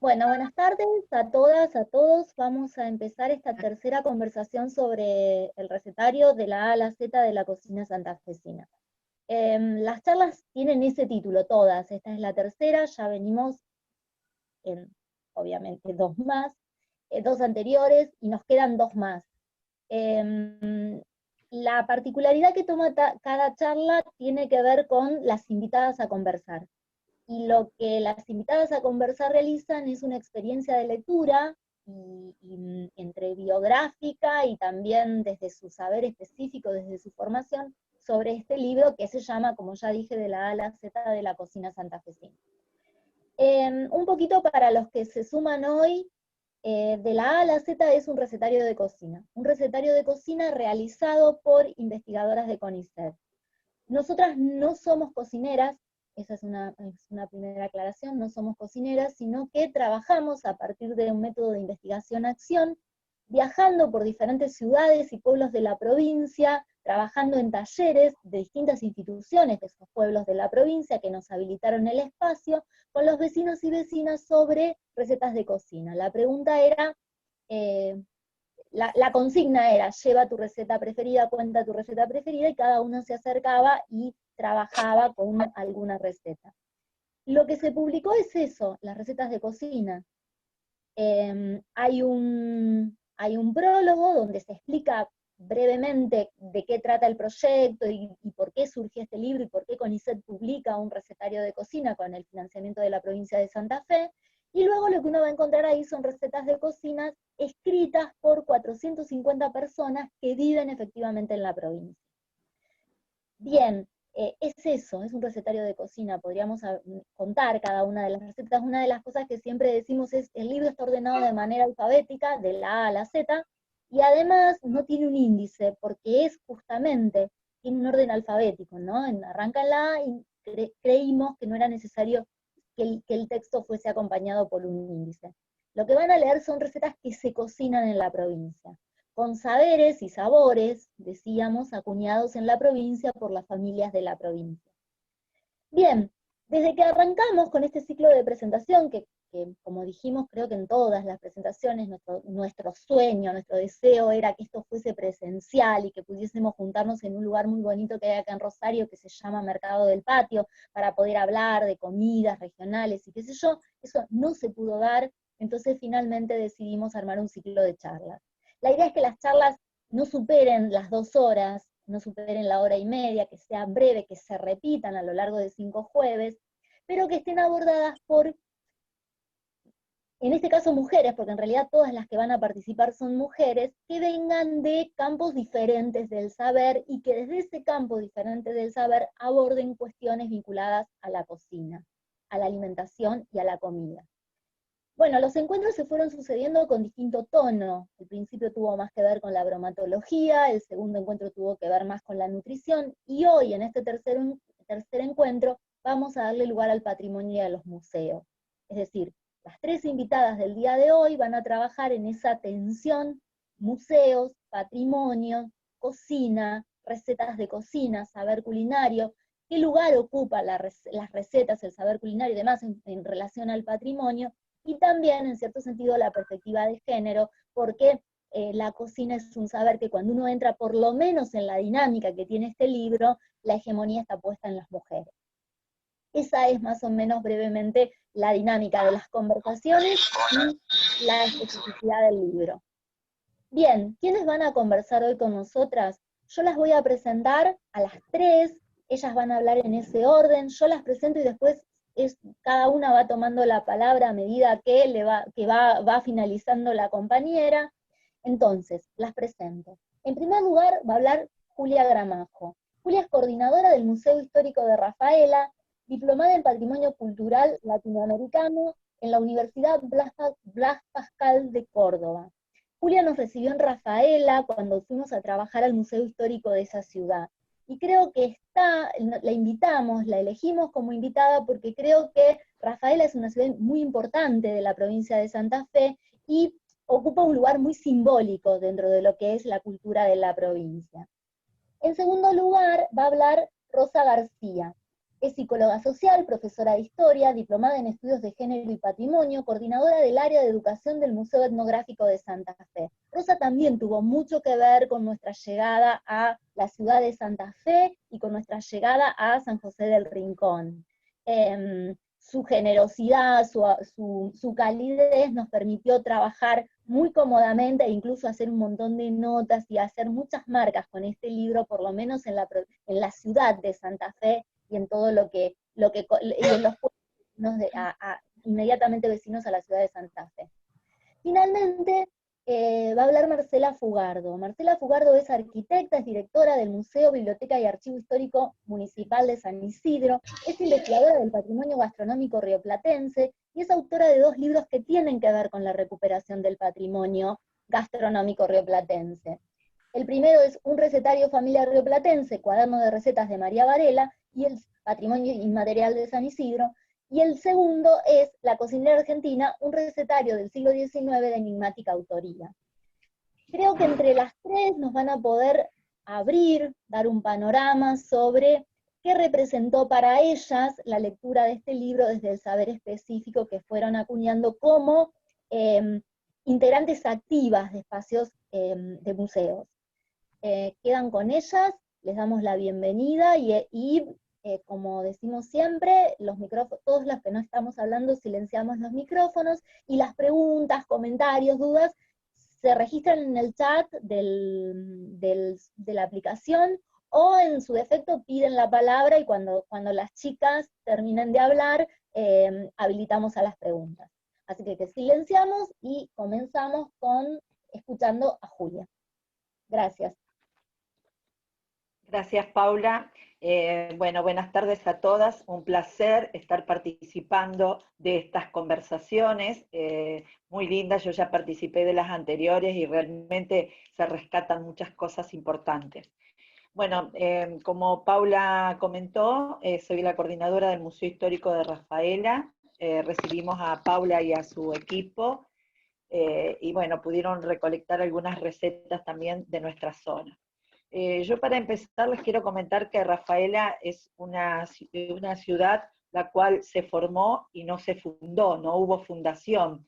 Bueno, buenas tardes a todas, a todos. Vamos a empezar esta tercera conversación sobre el recetario de la A a la Z de la cocina santafesina. Las charlas tienen ese título, todas. Esta es la tercera, ya venimos en, obviamente, dos más, dos anteriores, y nos quedan dos más. La particularidad que toma cada charla tiene que ver con las invitadas a conversar. Y lo que las invitadas a conversar realizan es una experiencia de lectura, y entre biográfica y también desde su saber específico, desde su formación, sobre este libro que se llama, como ya dije, de la A a la Z de la cocina santafesina. Un poquito para los que se suman hoy, de la A a la Z es un recetario de cocina realizado por investigadoras de CONICET. Nosotras no somos cocineras, esa es una primera aclaración, no somos cocineras, sino que trabajamos a partir de un método de investigación-acción, viajando por diferentes ciudades y pueblos de la provincia, trabajando en talleres de distintas instituciones de esos pueblos de la provincia que nos habilitaron el espacio, con los vecinos y vecinas sobre recetas de cocina. La pregunta era, la consigna era, lleva tu receta preferida, cuenta tu receta preferida, y cada uno se acercaba y trabajaba con alguna receta. Lo que se publicó es eso, las recetas de cocina. Hay un prólogo donde se explica brevemente de qué trata el proyecto y por qué surgió este libro y por qué CONICET publica un recetario de cocina con el financiamiento de la provincia de Santa Fe. Y luego lo que uno va a encontrar ahí son recetas de cocina escritas por 450 personas que viven efectivamente en la provincia. Bien, es eso, es un recetario de cocina, podríamos contar cada una de las recetas. Una de las cosas que siempre decimos es, el libro está ordenado de manera alfabética, de la A a la Z, y además no tiene un índice, porque es justamente, tiene un orden alfabético, ¿no? Arranca en la A y creímos que no era necesario que el texto fuese acompañado por un índice. Lo que van a leer son recetas que se cocinan en la provincia, con saberes y sabores, decíamos, acuñados en la provincia por las familias de la provincia. Bien, desde que arrancamos con este ciclo de presentación, que como dijimos, creo que en todas las presentaciones, nuestro sueño, nuestro deseo era que esto fuese presencial y que pudiésemos juntarnos en un lugar muy bonito que hay acá en Rosario, que se llama Mercado del Patio, para poder hablar de comidas regionales y qué sé yo. Eso no se pudo dar, entonces finalmente decidimos armar un ciclo de charlas. La idea es que las charlas no superen las 2 horas, no superen la hora y media, que sean breves, que se repitan a lo largo de 5 jueves, pero que estén abordadas por, en este caso, mujeres, porque en realidad todas las que van a participar son mujeres, que vengan de campos diferentes del saber y que desde ese campo diferente del saber aborden cuestiones vinculadas a la cocina, a la alimentación y a la comida. Bueno, los encuentros se fueron sucediendo con distinto tono. El principio tuvo más que ver con la bromatología, el segundo encuentro tuvo que ver más con la nutrición, y hoy, en este tercer encuentro, vamos a darle lugar al patrimonio y a los museos. Es decir, las 3 invitadas del día de hoy van a trabajar en esa tensión, museos, patrimonio, cocina, recetas de cocina, saber culinario, qué lugar ocupa las recetas, el saber culinario y demás en relación al patrimonio, y también, en cierto sentido, la perspectiva de género, porque la cocina es un saber que cuando uno entra, por lo menos en la dinámica que tiene este libro, la hegemonía está puesta en las mujeres. Esa es más o menos brevemente la dinámica de las conversaciones y la especificidad del libro. Bien, ¿quiénes van a conversar hoy con nosotras? Yo las voy a presentar a las 3, ellas van a hablar en ese orden, yo las presento y después cada una va tomando la palabra a medida que va finalizando la compañera. Entonces, las presento. En primer lugar, va a hablar Julia Gramajo. Julia es coordinadora del Museo Histórico de Rafaela, diplomada en Patrimonio Cultural Latinoamericano en la Universidad Blas Pascal de Córdoba. Julia nos recibió en Rafaela cuando fuimos a trabajar al Museo Histórico de esa ciudad. Y creo que la invitamos, la elegimos como invitada porque creo que Rafaela es una ciudad muy importante de la provincia de Santa Fe y ocupa un lugar muy simbólico dentro de lo que es la cultura de la provincia. En segundo lugar, va a hablar Rosa García. Es psicóloga social, profesora de historia, diplomada en estudios de género y patrimonio, coordinadora del área de educación del Museo Etnográfico de Santa Fe. Rosa también tuvo mucho que ver con nuestra llegada a la ciudad de Santa Fe y con nuestra llegada a San José del Rincón. Su generosidad, su calidez nos permitió trabajar muy cómodamente e incluso hacer un montón de notas y hacer muchas marcas con este libro, por lo menos en la ciudad de Santa Fe y en todo y en los pueblos inmediatamente vecinos a la ciudad de Santa Fe. Finalmente, va a hablar Marcela Fugardo. Marcela Fugardo es arquitecta, es directora del Museo, Biblioteca y Archivo Histórico Municipal de San Isidro, es investigadora del patrimonio gastronómico rioplatense y es autora de 2 libros que tienen que ver con la recuperación del patrimonio gastronómico rioplatense. El primero es Un recetario familiar rioplatense, cuaderno de recetas de María Varela, y el Patrimonio Inmaterial de San Isidro, y el segundo es La cocinera argentina, un recetario del siglo XIX de enigmática autoría. Creo que entre las 3 nos van a poder abrir, dar un panorama sobre qué representó para ellas la lectura de este libro desde el saber específico que fueron acuñando como integrantes activas de espacios de museos. Quedan con ellas, les damos la bienvenida y como decimos siempre, los micrófonos, todos los que no estamos hablando silenciamos los micrófonos y las preguntas, comentarios, dudas se registran en el chat de la aplicación o en su defecto piden la palabra y cuando las chicas terminen de hablar habilitamos a las preguntas. Así que silenciamos y comenzamos escuchando a Julia. Gracias. Gracias, Paula. Bueno, buenas tardes a todas. Un placer estar participando de estas conversaciones. Muy lindas, yo ya participé de las anteriores y realmente se rescatan muchas cosas importantes. Bueno, como Paula comentó, soy la coordinadora del Museo Histórico de Rafaela. Recibimos a Paula y a su equipo y bueno, pudieron recolectar algunas recetas también de nuestra zona. Yo para empezar les quiero comentar que Rafaela es una ciudad la cual se formó y no se fundó, no hubo fundación,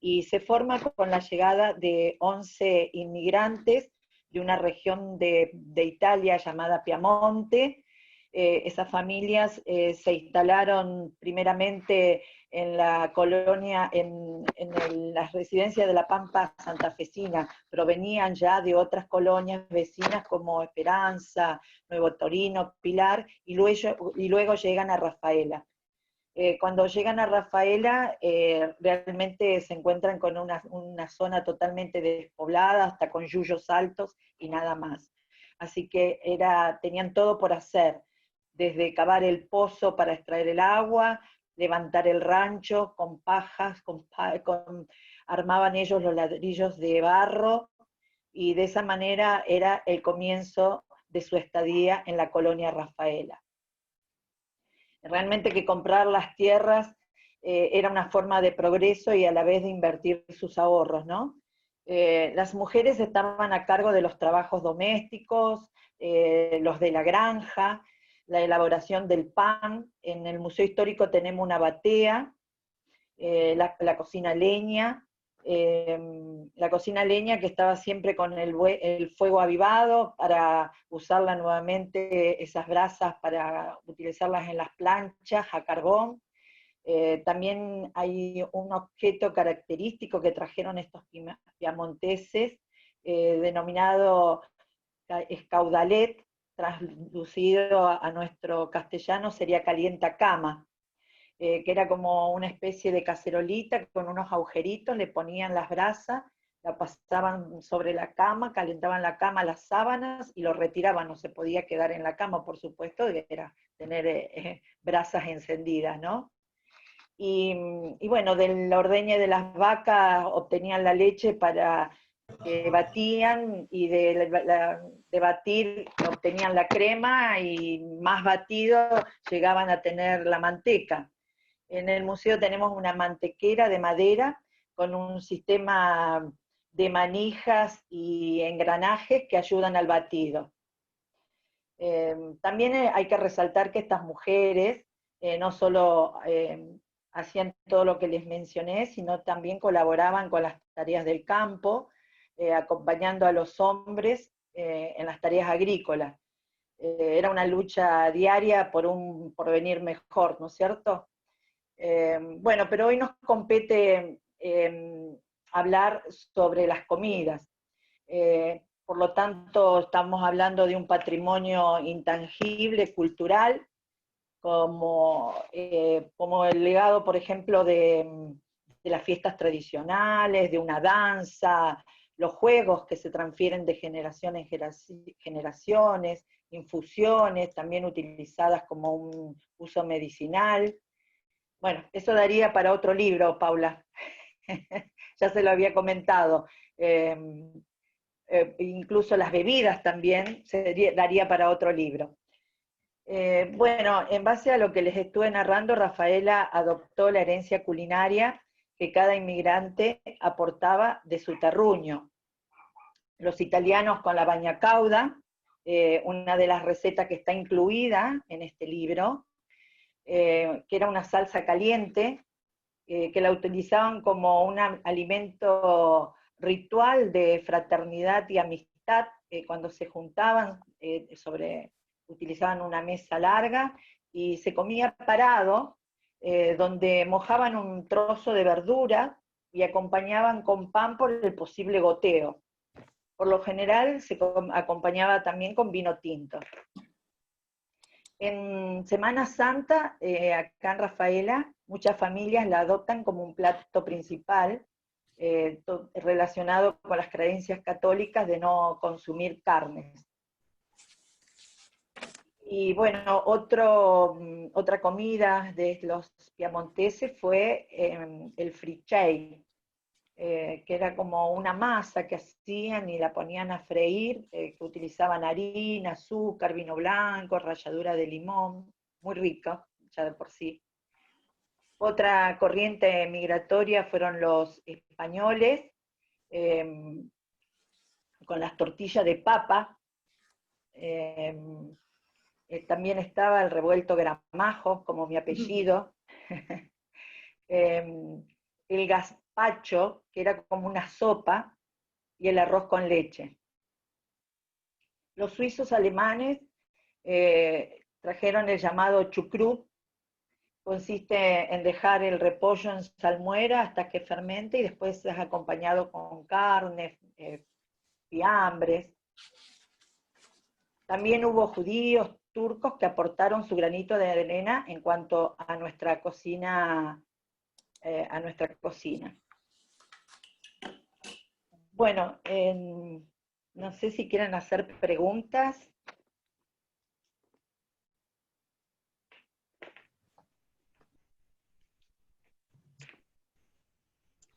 y se forma con la llegada de 11 inmigrantes de una región de Italia llamada Piamonte. Esas familias se instalaron primeramente en la colonia, en la residencia de la Pampa santafesina, provenían ya de otras colonias vecinas como Esperanza, Nuevo Torino, Pilar, y luego llegan a Rafaela. Cuando llegan a Rafaela, realmente se encuentran con una zona totalmente despoblada, hasta con yuyos altos y nada más. Así que tenían todo por hacer, desde cavar el pozo para extraer el agua, levantar el rancho con pajas, armaban ellos los ladrillos de barro, y de esa manera era el comienzo de su estadía en la colonia Rafaela. Realmente que comprar las tierras era una forma de progreso y a la vez de invertir sus ahorros, ¿no? Las mujeres estaban a cargo de los trabajos domésticos, los de la granja, la elaboración del pan. En el Museo Histórico tenemos una batea, la cocina leña, que estaba siempre con el fuego avivado para usarla nuevamente, esas brasas para utilizarlas en las planchas a carbón. También hay un objeto característico que trajeron estos piamonteses, denominado escaudalet, traducido a nuestro castellano sería calientacama, que era como una especie de cacerolita con unos agujeritos, le ponían las brasas, la pasaban sobre la cama, calentaban la cama, las sábanas, y lo retiraban. No se podía quedar en la cama, por supuesto, era tener brasas encendidas, ¿no? Y bueno, de la ordeña de las vacas obtenían la leche para que batían, y de batir obtenían la crema, y más batido llegaban a tener la manteca. En el museo tenemos una mantequera de madera con un sistema de manijas y engranajes que ayudan al batido. También hay que resaltar que estas mujeres no solo hacían todo lo que les mencioné, sino también colaboraban con las tareas del campo, acompañando a los hombres en las tareas agrícolas. Era una lucha diaria por un porvenir mejor, ¿no es cierto? Bueno, pero hoy nos compete hablar sobre las comidas. Por lo tanto, estamos hablando de un patrimonio intangible, cultural, como el legado, por ejemplo, de las fiestas tradicionales, de una danza, los juegos que se transfieren de generación en generaciones, infusiones, también utilizadas como un uso medicinal. Bueno, eso daría para otro libro, Paula. Ya se lo había comentado. Incluso las bebidas también daría para otro libro. Bueno, en base a lo que les estuve narrando, Rafaela adoptó la herencia culinaria que cada inmigrante aportaba de su terruño. Los italianos con la bagna cauda, una de las recetas que está incluida en este libro, que era una salsa caliente, que la utilizaban como un alimento ritual de fraternidad y amistad, cuando se juntaban, utilizaban una mesa larga y se comía parado, donde mojaban un trozo de verdura y acompañaban con pan por el posible goteo. Por lo general se acompañaba también con vino tinto. En Semana Santa, acá en Rafaela, muchas familias la adoptan como un plato principal, relacionado con las creencias católicas de no consumir carnes. Y bueno, otra comida de los piamonteses fue el frichay, que era como una masa que hacían y la ponían a freír, que utilizaban harina, azúcar, vino blanco, ralladura de limón, muy rica, ya de por sí. Otra corriente migratoria fueron los españoles, con las tortillas de papa. También estaba el revuelto gramajo, como mi apellido. El gazpacho, que era como una sopa, y el arroz con leche. Los suizos alemanes trajeron el llamado chucrut, consiste en dejar el repollo en salmuera hasta que fermente y después es acompañado con carne, fiambres. También hubo judíos, turcos que aportaron su granito de arena en cuanto a nuestra cocina. Bueno, no sé si quieren hacer preguntas.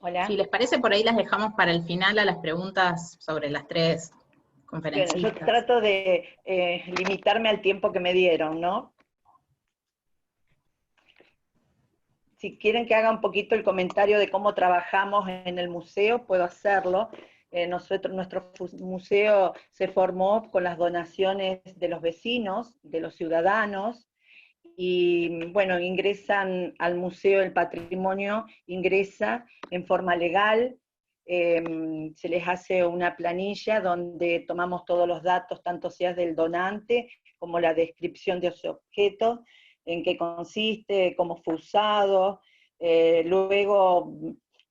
Hola. Si les parece, por ahí las dejamos para el final a las preguntas sobre las tres conferencistas. Bueno, yo trato de limitarme al tiempo que me dieron, ¿no? Si quieren que haga un poquito el comentario de cómo trabajamos en el museo, puedo hacerlo. Nuestro museo se formó con las donaciones de los vecinos, de los ciudadanos, y bueno, ingresan al Museo del Patrimonio, ingresa en forma legal, se les hace una planilla donde tomamos todos los datos, tanto sea del donante como la descripción de ese objeto, en qué consiste, cómo fue usado, luego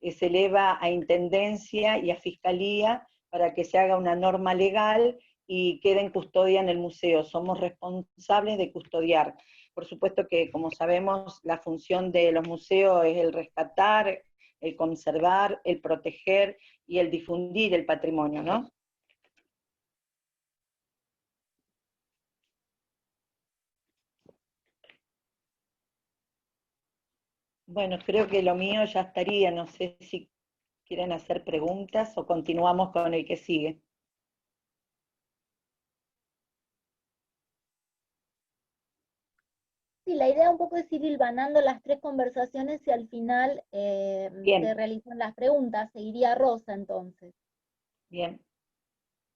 se eleva a Intendencia y a Fiscalía para que se haga una norma legal y quede en custodia en el museo. Somos responsables de custodiar. Por supuesto que, como sabemos, la función de los museos es el rescatar, el conservar, el proteger y el difundir el patrimonio, ¿no? Bueno, creo que lo mío ya estaría, no sé si quieren hacer preguntas o continuamos con el que sigue. Sí, la idea un poco es ir hilvanando las tres conversaciones y al final se realizan las preguntas. Seguiría Rosa entonces. Bien.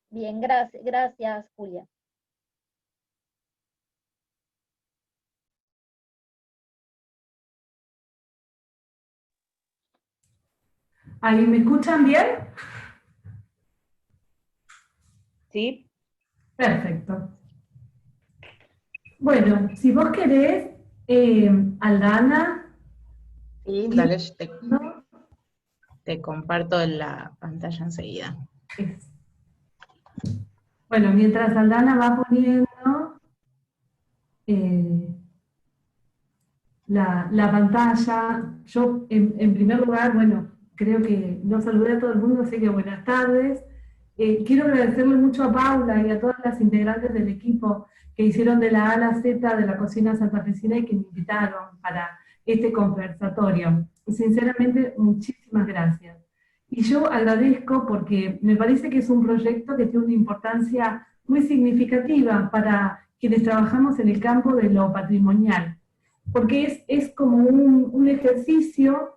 Bien, gracias Julia. ¿Ahí me escuchan bien? ¿Sí? Perfecto. Bueno, si vos querés, Aldana, Sí, dale, te comparto la pantalla enseguida. Bueno, mientras Aldana va poniendo la pantalla, yo en primer lugar, bueno, creo que no saludé a todo el mundo, así que buenas tardes. Quiero agradecerle mucho a Paula y a todas las integrantes del equipo que hicieron de la A a la Z de la cocina santafesina y que me invitaron para este conversatorio. Sinceramente, muchísimas gracias. Y yo agradezco porque me parece que es un proyecto que tiene una importancia muy significativa para quienes trabajamos en el campo de lo patrimonial, porque es como un ejercicio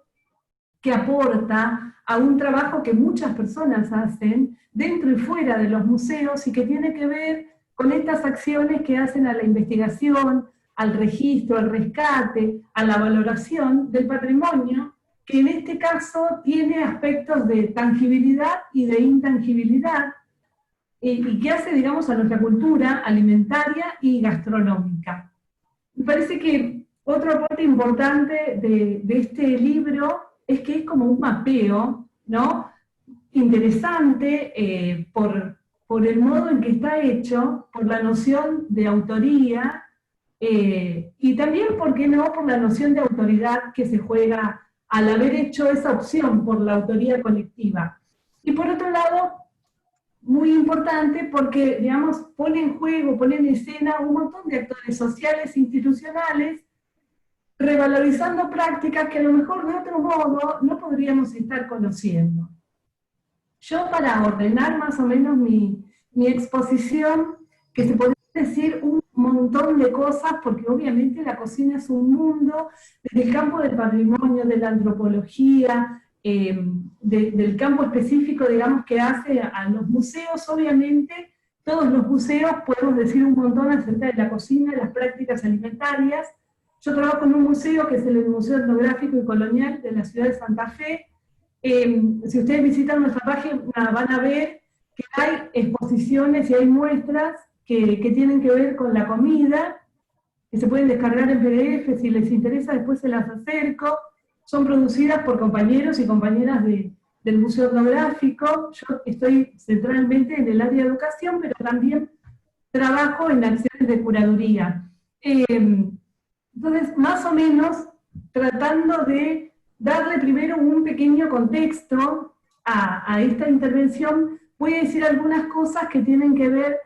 que aporta a un trabajo que muchas personas hacen dentro y fuera de los museos y que tiene que ver con estas acciones que hacen a la investigación, al registro, al rescate, a la valoración del patrimonio, que en este caso tiene aspectos de tangibilidad y de intangibilidad, y que hace, digamos, a nuestra cultura alimentaria y gastronómica. Me parece que otro aporte importante de este libro es que es como un mapeo, ¿no? Interesante por el modo en que está hecho, por la noción de autoría, y también, ¿por qué no?, por la noción de autoridad que se juega al haber hecho esa opción por la autoría colectiva. Y por otro lado, muy importante porque, digamos, pone en juego, pone en escena un montón de actores sociales e institucionales, revalorizando prácticas que a lo mejor de otro modo no podríamos estar conociendo. Yo, para ordenar más o menos mi exposición, que se podría decir un montón de cosas, porque obviamente la cocina es un mundo, desde el campo del patrimonio, de la antropología, del campo específico, digamos, que hace a los museos. Obviamente, todos los museos podemos decir un montón acerca de la cocina, de las prácticas alimentarias. Yo trabajo en un museo que es el Museo Etnográfico y Colonial de la ciudad de Santa Fe. Si ustedes visitan nuestra página van a ver que hay exposiciones y hay muestras que tienen que ver con la comida, que se pueden descargar en PDF, si les interesa después se las acerco. Son producidas por compañeros y compañeras del Museo Etnográfico. Yo estoy centralmente en el área de educación, pero también trabajo en acciones de curaduría. Entonces, más o menos, tratando de darle primero un pequeño contexto a esta intervención, voy a decir algunas cosas que tienen que ver,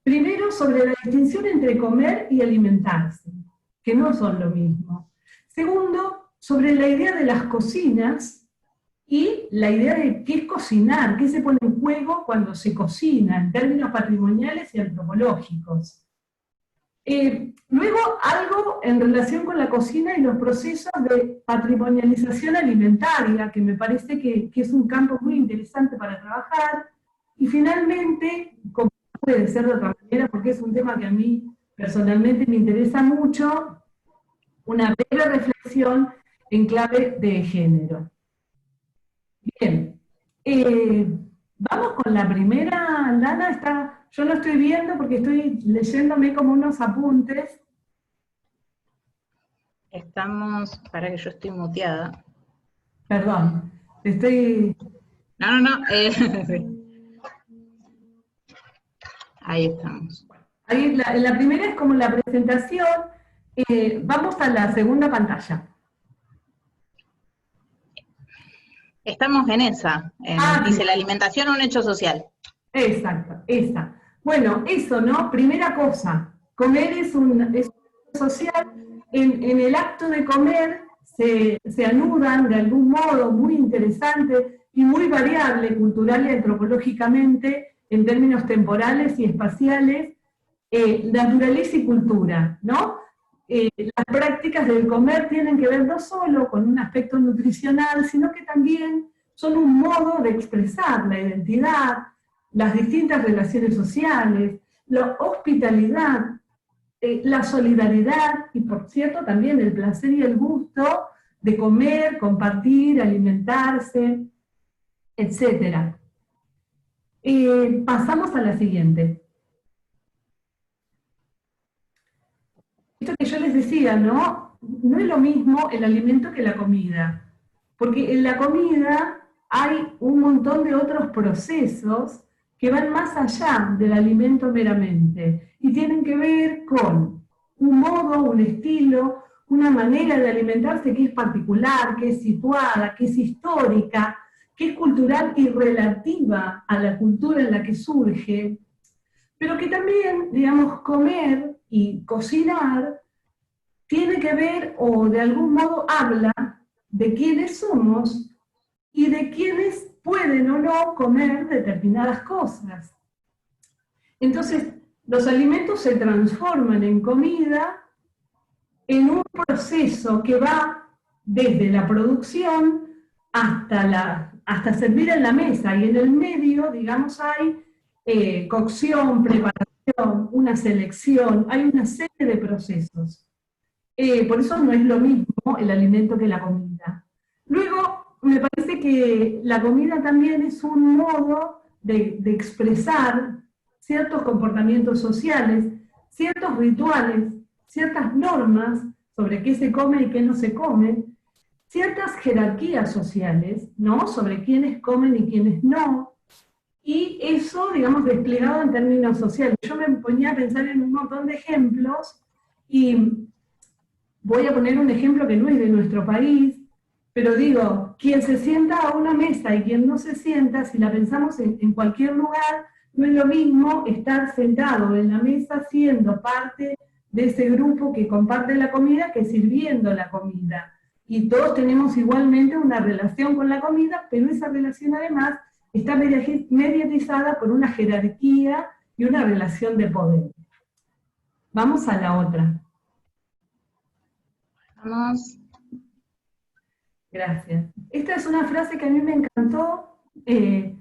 primero, sobre la distinción entre comer y alimentarse, que no son lo mismo. Segundo, sobre la idea de las cocinas y la idea de qué es cocinar, qué se pone en juego cuando se cocina, en términos patrimoniales y antropológicos. Luego, algo en relación con la cocina y los procesos de patrimonialización alimentaria, que me parece que es un campo muy interesante para trabajar. Y finalmente, como puede ser de otra manera, porque es un tema que a mí personalmente me interesa mucho, una breve reflexión en clave de género. Bien, vamos con la primera. Lana, yo lo estoy viendo porque estoy leyéndome como unos apuntes. Estamos, para que yo estoy muteada. Perdón, estoy... No. Ahí estamos. Ahí, la primera es como la presentación. Vamos a la segunda pantalla. Estamos en esa. Dice la alimentación un hecho social. Exacto, esa. Bueno, eso, ¿no? Primera cosa, comer es un hecho social. En el acto de comer se anudan de algún modo muy interesante y muy variable cultural y antropológicamente en términos temporales y espaciales, naturaleza y cultura, ¿no? Las prácticas del comer tienen que ver no solo con un aspecto nutricional, sino que también son un modo de expresar la identidad, las distintas relaciones sociales, la hospitalidad, la solidaridad y, por cierto, también el placer y el gusto de comer, compartir, alimentarse. etc. Pasamos a la siguiente. Esto que yo les decía, ¿no? No es lo mismo el alimento que la comida, porque en la comida hay un montón de otros procesos que van más allá del alimento meramente, y tienen que ver con un modo, un estilo, una manera de alimentarse que es particular, que es situada, que es histórica, que es cultural y relativa a la cultura en la que surge, pero que también, digamos, comer y cocinar tiene que ver, o de algún modo habla, de quiénes somos y de quiénes pueden o no comer determinadas cosas. Entonces, los alimentos se transforman en comida en un proceso que va desde la producción hasta servir en la mesa, y en el medio, digamos, hay cocción, preparación, una selección, hay una serie de procesos. Por eso no es lo mismo el alimento que la comida. Luego, me parece que la comida también es un modo de expresar ciertos comportamientos sociales, ciertos rituales, ciertas normas sobre qué se come y qué no se come, ciertas jerarquías sociales, ¿no? Sobre quiénes comen y quiénes no, y eso, digamos, desplegado en términos sociales. Yo me ponía a pensar en un montón de ejemplos, y voy a poner un ejemplo que no es de nuestro país, pero digo, quien se sienta a una mesa y quien no se sienta, si la pensamos en cualquier lugar, no es lo mismo estar sentado en la mesa siendo parte de ese grupo que comparte la comida que sirviendo la comida. Y todos tenemos igualmente una relación con la comida, pero esa relación además está mediatizada por una jerarquía y una relación de poder. Vamos a la otra. Vamos. Gracias. Esta es una frase que a mí me encantó, que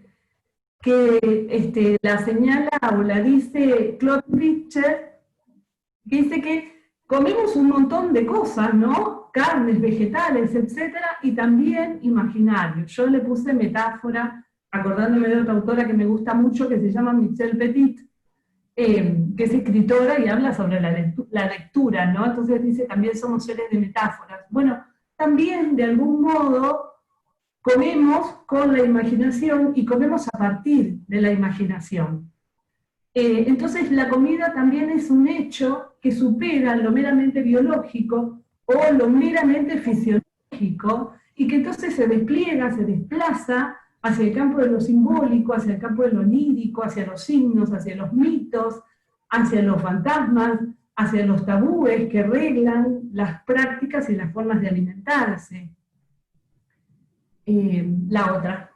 la señala o la dice Claude Richter, que dice que comemos un montón de cosas, ¿no? Carnes, vegetales, etcétera, y también imaginarios. Yo le puse metáfora, acordándome de otra autora que me gusta mucho, que se llama Michelle Petit, que es escritora y habla sobre la lectura, ¿no? Entonces dice, también somos seres de metáforas. Bueno, también de algún modo comemos con la imaginación y comemos a partir de la imaginación. Entonces la comida también es un hecho que supera lo meramente biológico o lo meramente fisiológico, y que entonces se despliega, se desplaza hacia el campo de lo simbólico, hacia el campo de lo onírico, hacia los signos, hacia los mitos, hacia los fantasmas, hacia los tabúes que reglan las prácticas y las formas de alimentarse. La otra.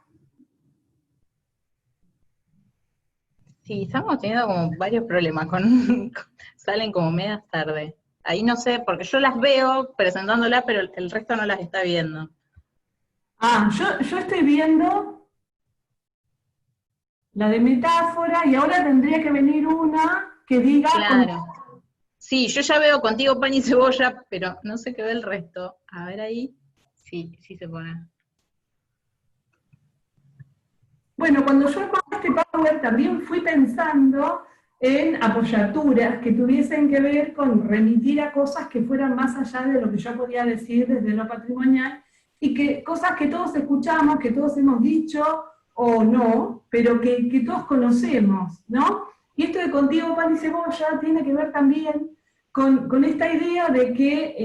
Sí, estamos teniendo como varios problemas, salen como medias tarde. Ahí no sé, porque yo las veo presentándola, pero el resto no las está viendo. Ah, yo estoy viendo la de metáfora, y ahora tendría que venir una que diga... Claro. Sí, yo ya veo contigo pan y cebolla, pero no sé qué ve el resto. A ver ahí. Sí, sí se pone. Bueno, cuando yo armaba este Power también fui pensando en apoyaturas que tuviesen que ver con remitir a cosas que fueran más allá de lo que yo podía decir desde lo patrimonial, y que cosas que todos escuchamos, que todos hemos dicho o no, pero que todos conocemos, ¿no? Y esto de contigo pan y cebolla tiene que ver también con esta idea de que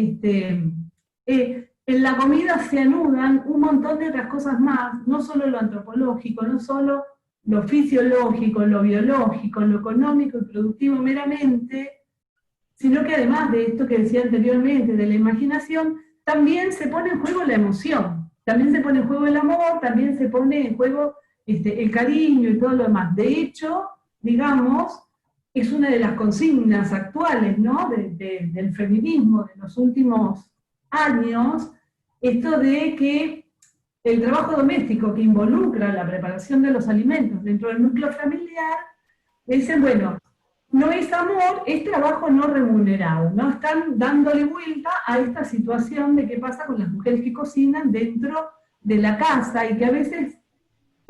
en la comida se anudan un montón de otras cosas más, no solo lo antropológico, no solo lo fisiológico, lo biológico, lo económico y productivo meramente, sino que además de esto que decía anteriormente, de la imaginación, también se pone en juego la emoción, también se pone en juego el amor, también se pone en juego el cariño y todo lo demás. De hecho, digamos, es una de las consignas actuales, ¿no? Del feminismo de los últimos años, esto de que el trabajo doméstico que involucra la preparación de los alimentos dentro del núcleo familiar, dicen, bueno, no es amor, es trabajo no remunerado, ¿no? Están dándole vuelta a esta situación de qué pasa con las mujeres que cocinan dentro de la casa, y que a veces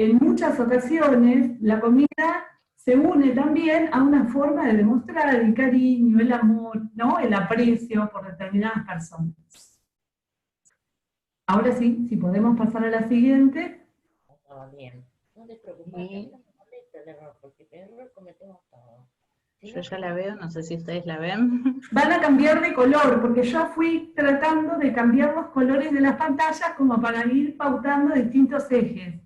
en muchas ocasiones la comida se une también a una forma de demostrar el cariño, el amor, ¿no? El aprecio por determinadas personas. Ahora sí, si podemos pasar a la siguiente. Bien. No te preocupes, el error, porque el error cometemos todos. Yo ya la veo, no sé si ustedes la ven. Van a cambiar de color, porque yo fui tratando de cambiar los colores de las pantallas como para ir pautando distintos ejes.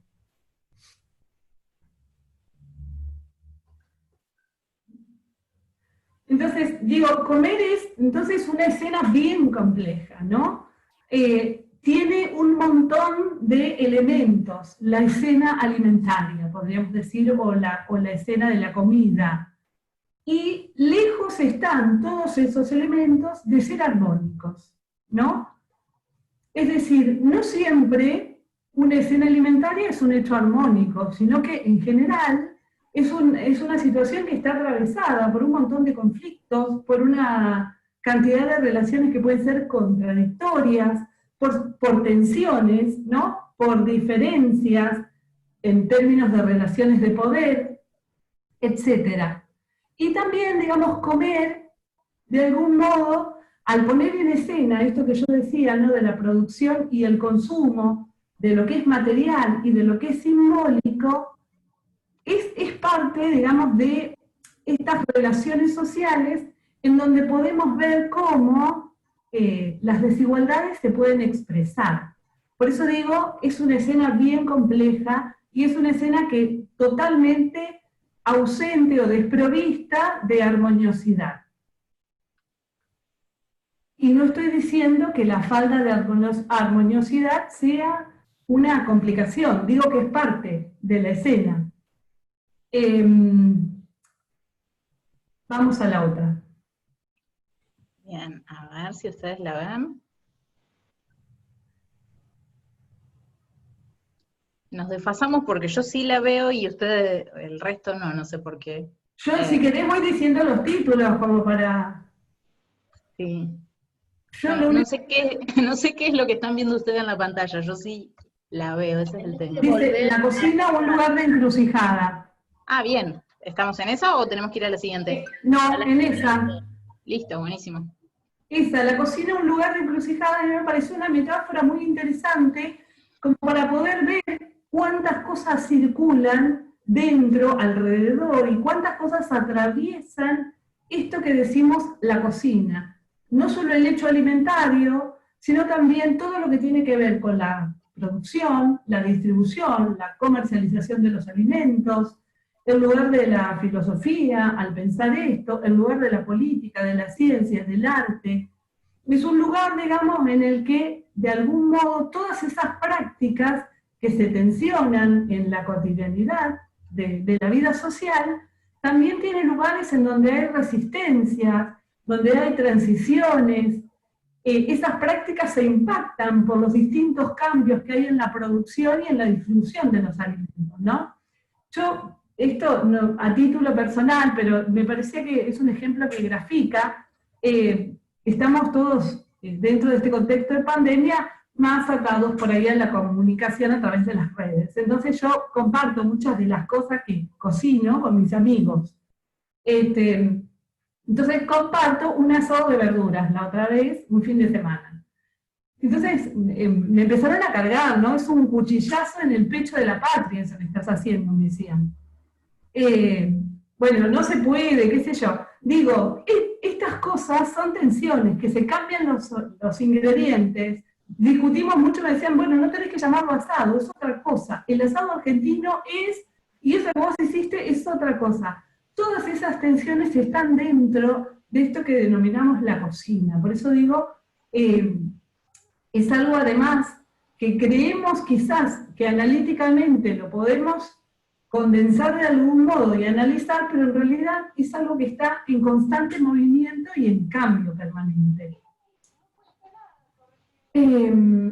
Entonces, digo, comer es entonces una escena bien compleja, ¿no? Tiene un montón de elementos, la escena alimentaria, podríamos decir, o la escena de la comida. Y lejos están todos esos elementos de ser armónicos, ¿no? Es decir, no siempre una escena alimentaria es un hecho armónico, sino que en general es una situación que está atravesada por un montón de conflictos, por una cantidad de relaciones que pueden ser contradictorias, por tensiones, ¿no? Por diferencias en términos de relaciones de poder, etc. Y también, digamos, comer, de algún modo, al poner en escena esto que yo decía, ¿no? De la producción y el consumo, de lo que es material y de lo que es simbólico, es parte, digamos, de estas relaciones sociales en donde podemos ver cómo las desigualdades se pueden expresar. Por eso digo, es una escena bien compleja y es una escena que totalmente ausente o desprovista de armoniosidad. Y no estoy diciendo que la falta de armoniosidad sea una complicación, digo que es parte de la escena. Vamos a la otra. Bien, a ver si ustedes la ven. Nos desfasamos porque yo sí la veo y ustedes, el resto no sé por qué. Yo, si querés, voy diciendo los títulos como para... Sí. Yo No sé qué es lo que están viendo ustedes en la pantalla, yo sí la veo, ese es el tema. Dice, la cocina o un lugar de encrucijada. Ah, bien. ¿Estamos en esa o tenemos que ir a la siguiente? No, en esa. Listo, buenísimo. Esa, la cocina, un lugar de encrucijada, a mí me pareció una metáfora muy interesante, como para poder ver cuántas cosas circulan dentro, alrededor, y cuántas cosas atraviesan esto que decimos la cocina. No solo el hecho alimentario, sino también todo lo que tiene que ver con la producción, la distribución, la comercialización de los alimentos, el lugar de la filosofía al pensar esto, el lugar de la política, de las ciencias, del arte. Es un lugar, digamos, en el que, de algún modo, todas esas prácticas que se tensionan en la cotidianidad de la vida social, también tienen lugares en donde hay resistencias, donde hay transiciones. Esas prácticas se impactan por los distintos cambios que hay en la producción y en la distribución de los alimentos, ¿no? Yo, esto no, a título personal, pero me parecía que es un ejemplo que grafica, estamos todos dentro de este contexto de pandemia más atados por ahí a la comunicación a través de las redes. Entonces yo comparto muchas de las cosas que cocino con mis amigos. Entonces comparto un asado de verduras, la otra vez, un fin de semana. Entonces me empezaron a cargar, ¿no? Es un cuchillazo en el pecho de la patria eso que estás haciendo, me decían. Bueno, no se puede, qué sé yo. Digo, estas cosas son tensiones, que se cambian los ingredientes. Discutimos mucho, me decían, bueno, no tenés que llamarlo asado, es otra cosa. El asado argentino es, y eso que vos hiciste es otra cosa. Todas esas tensiones están dentro de esto que denominamos la cocina. Por eso digo, es algo además que creemos quizás que analíticamente lo podemos condensar de algún modo y analizar, pero en realidad es algo que está en constante movimiento y en cambio permanente.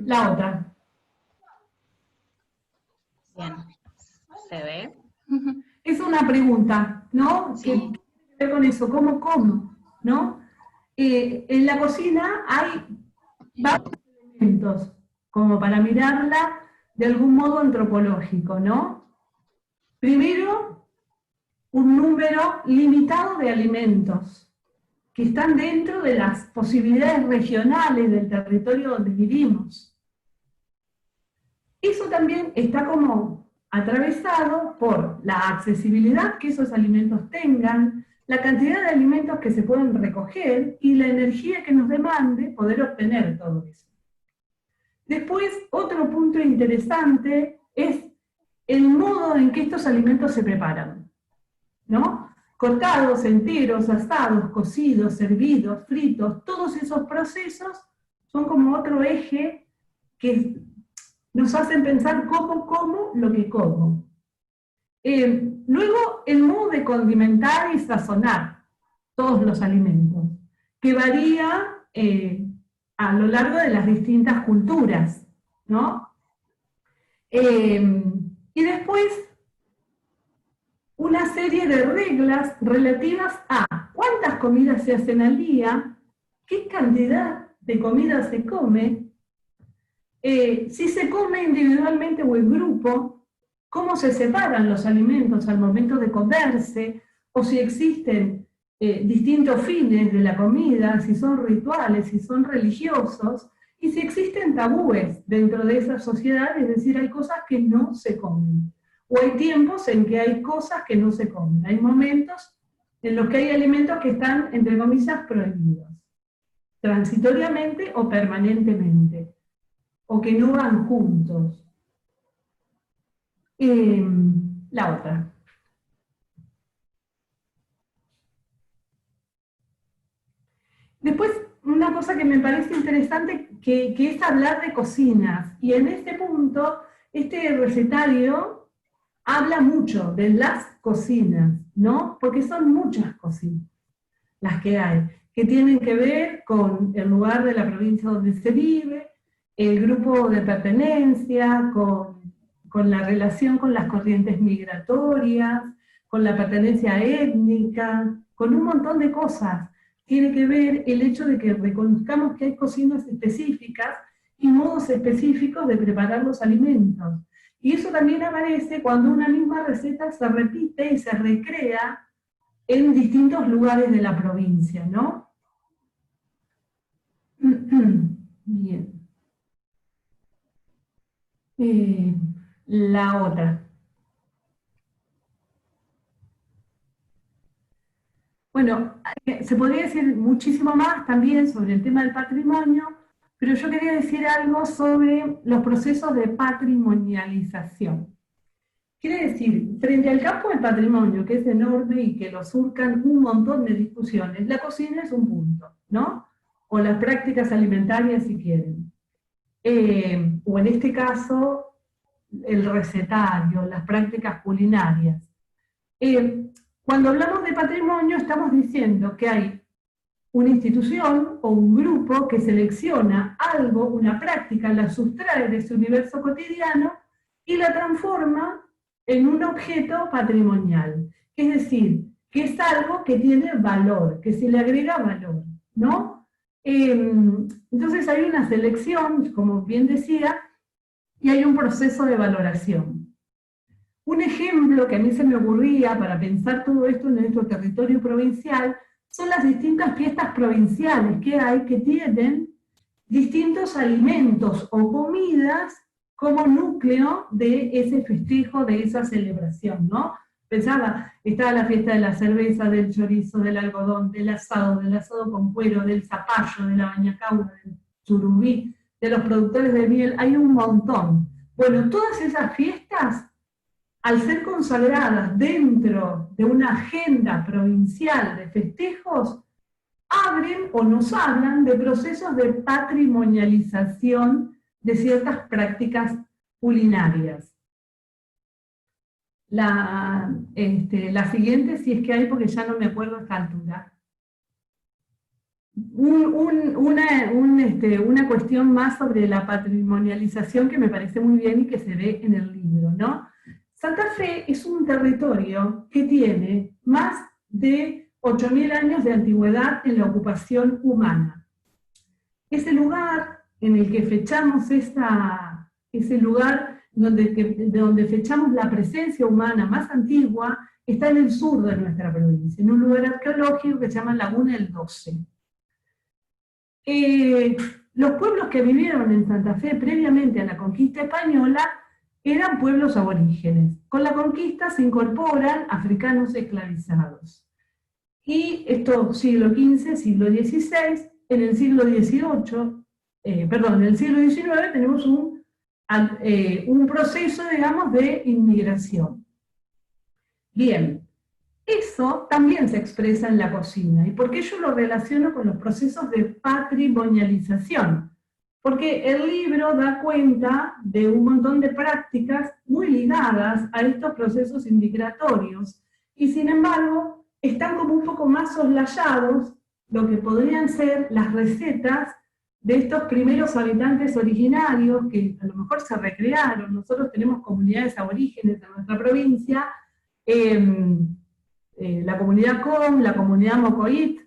La otra. Bien. ¿Se ve? Es una pregunta, ¿no? Sí. ¿Qué tiene que ver con eso? ¿Cómo como? ¿No? En la cocina hay varios elementos, como para mirarla de algún modo antropológico, ¿no? Primero, un número limitado de alimentos que están dentro de las posibilidades regionales del territorio donde vivimos. Eso también está como atravesado por la accesibilidad que esos alimentos tengan, la cantidad de alimentos que se pueden recoger y la energía que nos demande poder obtener todo eso. Después, otro punto interesante es el modo en que estos alimentos se preparan, ¿no? Cortados, enteros, asados, cocidos, servidos, fritos, todos esos procesos son como otro eje que nos hacen pensar cómo como lo que como. Luego, el modo de condimentar y sazonar todos los alimentos, que varía a lo largo de las distintas culturas, ¿no? Y después, una serie de reglas relativas a cuántas comidas se hacen al día, qué cantidad de comida se come, si se come individualmente o en grupo, cómo se separan los alimentos al momento de comerse, o si existen distintos fines de la comida, si son rituales, si son religiosos, y si existen tabúes dentro de esa sociedad, es decir, hay cosas que no se comen. O hay tiempos en que hay cosas que no se comen. Hay momentos en los que hay alimentos que están, entre comillas, prohibidos. Transitoriamente o permanentemente. O que no van juntos. La otra. Después, una cosa que me parece interesante, que es hablar de cocinas. Y en este punto, este recetario habla mucho de las cocinas, ¿no? Porque son muchas cocinas las que hay, que tienen que ver con el lugar de la provincia donde se vive, el grupo de pertenencia, con la relación con las corrientes migratorias, con la pertenencia étnica, con un montón de cosas. Tiene que ver el hecho de que reconozcamos que hay cocinas específicas y modos específicos de preparar los alimentos. Y eso también aparece cuando una misma receta se repite y se recrea en distintos lugares de la provincia, ¿no? Bien. La otra. Bueno, se podría decir muchísimo más también sobre el tema del patrimonio, pero yo quería decir algo sobre los procesos de patrimonialización. Quiere decir, frente al campo del patrimonio, que es enorme y que lo surcan un montón de discusiones, la cocina es un punto, ¿no? O las prácticas alimentarias, si quieren. O en este caso, el recetario, las prácticas culinarias. Cuando hablamos de patrimonio, estamos diciendo que hay una institución o un grupo que selecciona algo, una práctica, la sustrae de su universo cotidiano y la transforma en un objeto patrimonial. Es decir, que es algo que tiene valor, que se le agrega valor, ¿no? Entonces hay una selección, como bien decía, y hay un proceso de valoración. Un ejemplo que a mí se me ocurría para pensar todo esto en nuestro territorio provincial son las distintas fiestas provinciales que hay que tienen distintos alimentos o comidas como núcleo de ese festejo, de esa celebración, ¿no? Pensaba, estaba la fiesta de la cerveza, del chorizo, del algodón, del asado con cuero, del zapallo, de la bañacaura, del surubí, de los productores de miel, hay un montón. Bueno, todas esas fiestas, al ser consagradas dentro de una agenda provincial de festejos, abren o nos hablan de procesos de patrimonialización de ciertas prácticas culinarias. La siguiente, si es que hay, porque ya no me acuerdo a esta altura. Una cuestión más sobre la patrimonialización que me parece muy bien y que se ve en el libro, ¿no? Santa Fe es un territorio que tiene más de 8.000 años de antigüedad en la ocupación humana. Ese lugar en el que fechamos ese lugar de donde fechamos la presencia humana más antigua, está en el sur de nuestra provincia, en un lugar arqueológico que se llama Laguna del 12. Los pueblos que vivieron en Santa Fe previamente a la conquista española eran pueblos aborígenes. Con la conquista se incorporan africanos esclavizados. Y esto siglo XV, siglo XVI, en el siglo XVIII, en el siglo XIX tenemos un proceso, digamos, de inmigración. Bien, eso también se expresa en la cocina. ¿Y por qué yo lo relaciono con los procesos de patrimonialización? Porque el libro da cuenta de un montón de prácticas muy ligadas a estos procesos inmigratorios, y sin embargo están como un poco más soslayados lo que podrían ser las recetas de estos primeros habitantes originarios que a lo mejor se recrearon. Nosotros tenemos comunidades aborígenes en nuestra provincia, la comunidad Com, la comunidad Mocoit,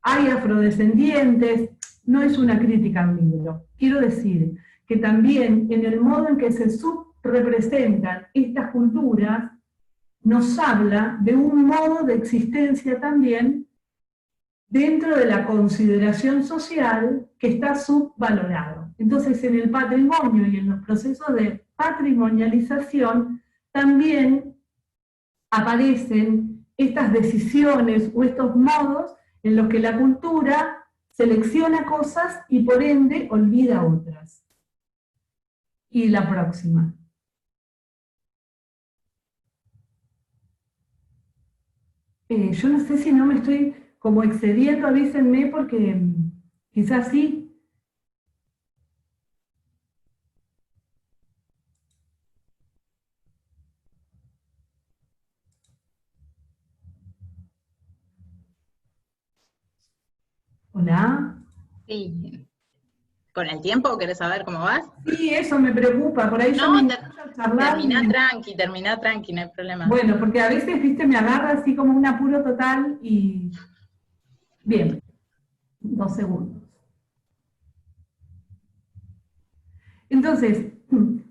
hay afrodescendientes. No es una crítica al libro. Quiero decir que también en el modo en que se subrepresentan estas culturas, nos habla de un modo de existencia también dentro de la consideración social que está subvalorado. Entonces, en el patrimonio y en los procesos de patrimonialización también aparecen estas decisiones o estos modos en los que la cultura selecciona cosas y por ende olvida otras. Y la próxima. Yo no sé si no me estoy como excediendo, avísenme porque quizás sí. ¿Hola? Sí. ¿Con el tiempo querés saber cómo vas? Sí, eso me preocupa, por ahí yo me escucho charlar. Terminá tranqui, no hay problema. Bueno, porque a veces, viste, me agarra así como un apuro total y... Bien, 2 segundos. Entonces,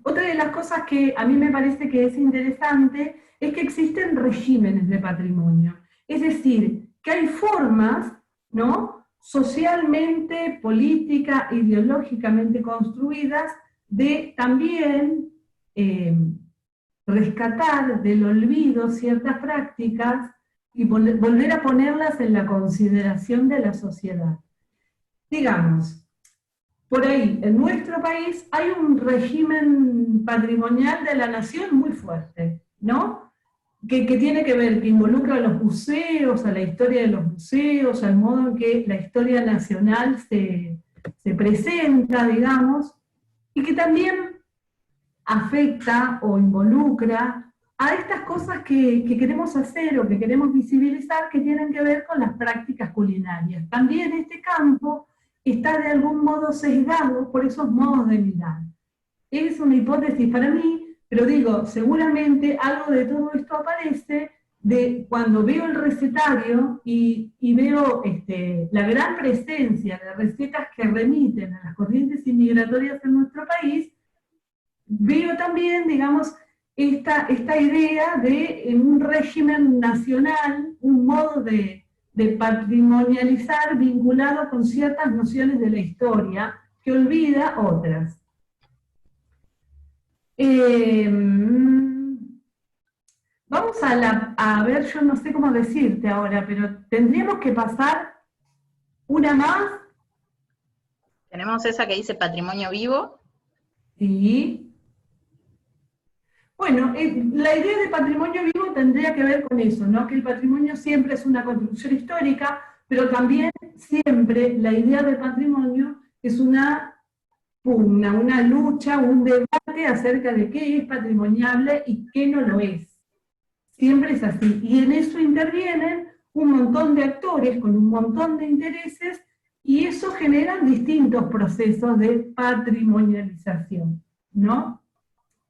otra de las cosas que a mí me parece que es interesante es que existen regímenes de patrimonio. Es decir, que hay formas, ¿no?, socialmente, política, ideológicamente construidas de también rescatar del olvido ciertas prácticas y volver a ponerlas en la consideración de la sociedad. Digamos, por ahí, en nuestro país hay un régimen patrimonial de la nación muy fuerte, ¿no? Que tiene que ver, que involucra a los museos, a la historia de los museos, al modo en que la historia nacional se presenta, digamos, y que también afecta o involucra a estas cosas que queremos hacer o que queremos visibilizar, que tienen que ver con las prácticas culinarias. También este campo está de algún modo sesgado por esos modos de mirar. Es una hipótesis para mí, pero digo, seguramente algo de todo esto aparece de cuando veo el recetario y veo la gran presencia de recetas que remiten a las corrientes inmigratorias en nuestro país. Veo también, digamos, esta idea de un régimen nacional, un modo de patrimonializar vinculado con ciertas nociones de la historia que olvida otras. Vamos a ver, yo no sé cómo decirte ahora, pero tendríamos que pasar una más. Tenemos esa que dice patrimonio vivo. Sí. Bueno, la idea de patrimonio vivo tendría que ver con eso, ¿no? Que el patrimonio siempre es una construcción histórica, pero también siempre la idea de patrimonio es una pugna, una lucha, un debate acerca de qué es patrimoniable y qué no lo es. Siempre es así. Y en eso intervienen un montón de actores con un montón de intereses, y eso genera distintos procesos de patrimonialización, ¿no?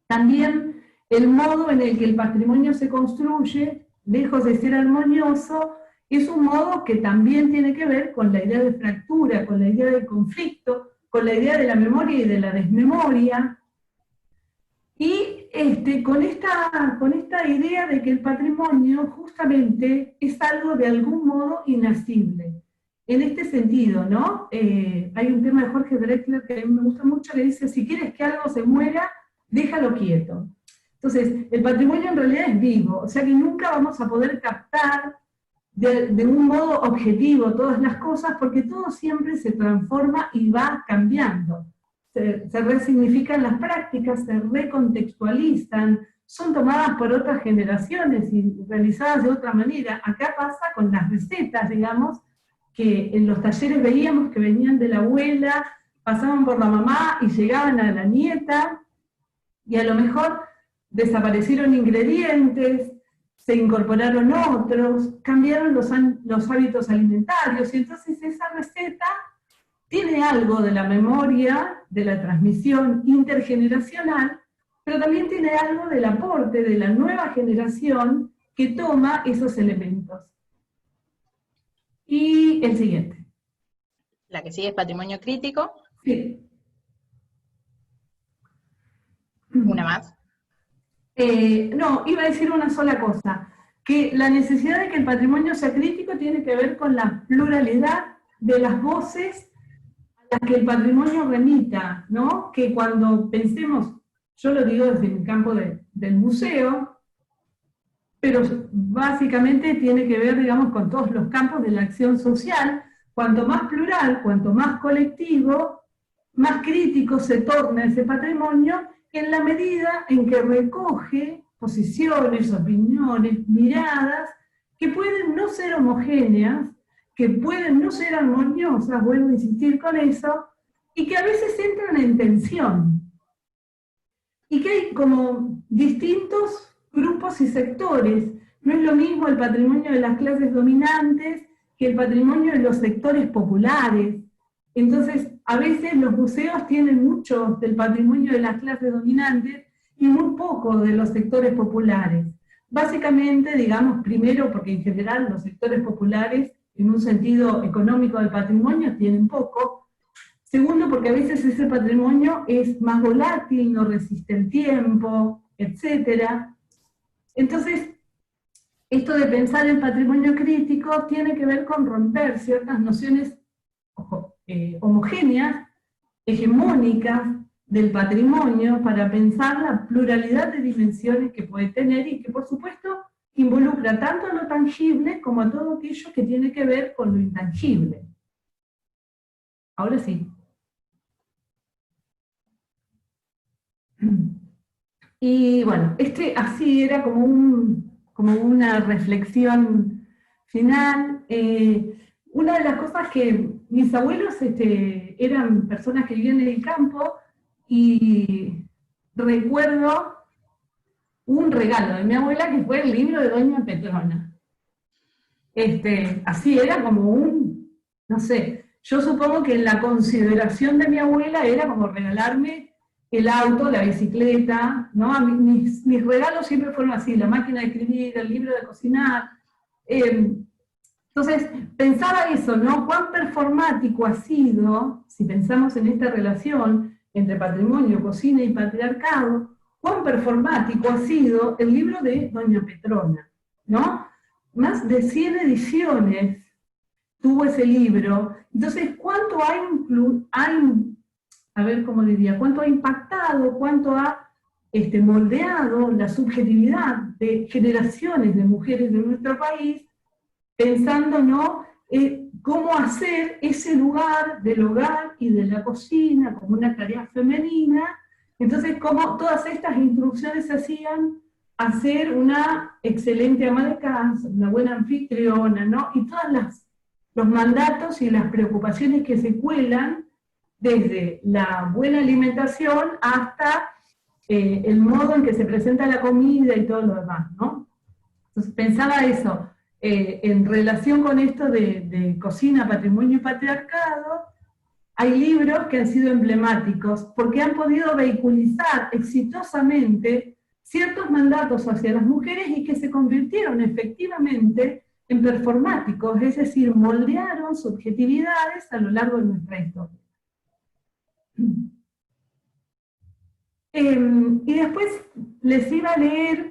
También el modo en el que el patrimonio se construye, lejos de ser armonioso, es un modo que también tiene que ver con la idea de fractura, con la idea del conflicto, con la idea de la memoria y de la desmemoria. Y con esta idea de que el patrimonio justamente es algo de algún modo inacible. En este sentido, ¿no? Hay un tema de Jorge Drexler que a mí me gusta mucho, que dice, si quieres que algo se muera, déjalo quieto. Entonces, el patrimonio en realidad es vivo, o sea que nunca vamos a poder captar de un modo objetivo todas las cosas, porque todo siempre se transforma y va cambiando. Se resignifican las prácticas, se recontextualizan, son tomadas por otras generaciones y realizadas de otra manera. Acá pasa con las recetas, digamos, que en los talleres veíamos que venían de la abuela, pasaban por la mamá y llegaban a la nieta, y a lo mejor desaparecieron ingredientes, se incorporaron otros, cambiaron los hábitos alimentarios, y entonces esa receta tiene algo de la memoria, de la transmisión intergeneracional, pero también tiene algo del aporte de la nueva generación que toma esos elementos. Y el siguiente. La que sigue es patrimonio crítico. Sí. Una más. No, iba a decir una sola cosa, que la necesidad de que el patrimonio sea crítico tiene que ver con la pluralidad de las voces a las que el patrimonio remita, ¿no? Que cuando pensemos, yo lo digo desde mi campo del museo, pero básicamente tiene que ver, digamos, con todos los campos de la acción social. Cuanto más plural, cuanto más colectivo, más crítico se torna ese patrimonio, en la medida en que recoge posiciones, opiniones, miradas, que pueden no ser homogéneas, que pueden no ser armoniosas, vuelvo a insistir con eso, y que a veces entran en tensión. Y que hay como distintos grupos y sectores. No es lo mismo el patrimonio de las clases dominantes que el patrimonio de los sectores populares. Entonces, a veces los museos tienen mucho del patrimonio de las clases dominantes y muy poco de los sectores populares. Básicamente, digamos, primero, porque en general los sectores populares, en un sentido económico del patrimonio, tienen poco. Segundo, porque a veces ese patrimonio es más volátil, no resiste el tiempo, etc. Entonces, esto de pensar el patrimonio crítico tiene que ver con romper ciertas nociones homogéneas, hegemónicas del patrimonio, para pensar la pluralidad de dimensiones que puede tener y que, por supuesto, involucra tanto a lo tangible como a todo aquello que tiene que ver con lo intangible. Ahora sí. Y bueno, así era como una reflexión final. Una de las cosas que mis abuelos eran personas que vivían en el campo, y recuerdo un regalo de mi abuela que fue el libro de Doña Petrona. Así era como no sé, yo supongo que la consideración de mi abuela era como regalarme el auto, la bicicleta, ¿no? Mis regalos siempre fueron así, la máquina de escribir, el libro de cocinar. Entonces, pensaba eso, ¿no? Cuán performático ha sido, si pensamos en esta relación entre patrimonio, cocina y patriarcado, cuán performático ha sido el libro de Doña Petrona, ¿no? Más de 100 ediciones tuvo ese libro. Entonces, ¿cuánto cuánto ha impactado, cuánto ha moldeado la subjetividad de generaciones de mujeres de nuestro país, pensando, ¿no?, cómo hacer ese lugar del hogar y de la cocina como una tarea femenina? Entonces, cómo todas estas instrucciones se hacían a ser una excelente ama de casa, una buena anfitriona, ¿no? Y todos los mandatos y las preocupaciones que se cuelan desde la buena alimentación hasta el modo en que se presenta la comida y todo lo demás, ¿no? Entonces pensaba eso, en relación con esto de cocina, patrimonio y patriarcado. Hay libros que han sido emblemáticos porque han podido vehiculizar exitosamente ciertos mandatos hacia las mujeres y que se convirtieron efectivamente en performáticos, es decir, moldearon subjetividades a lo largo de nuestra historia. Y después les iba a leer,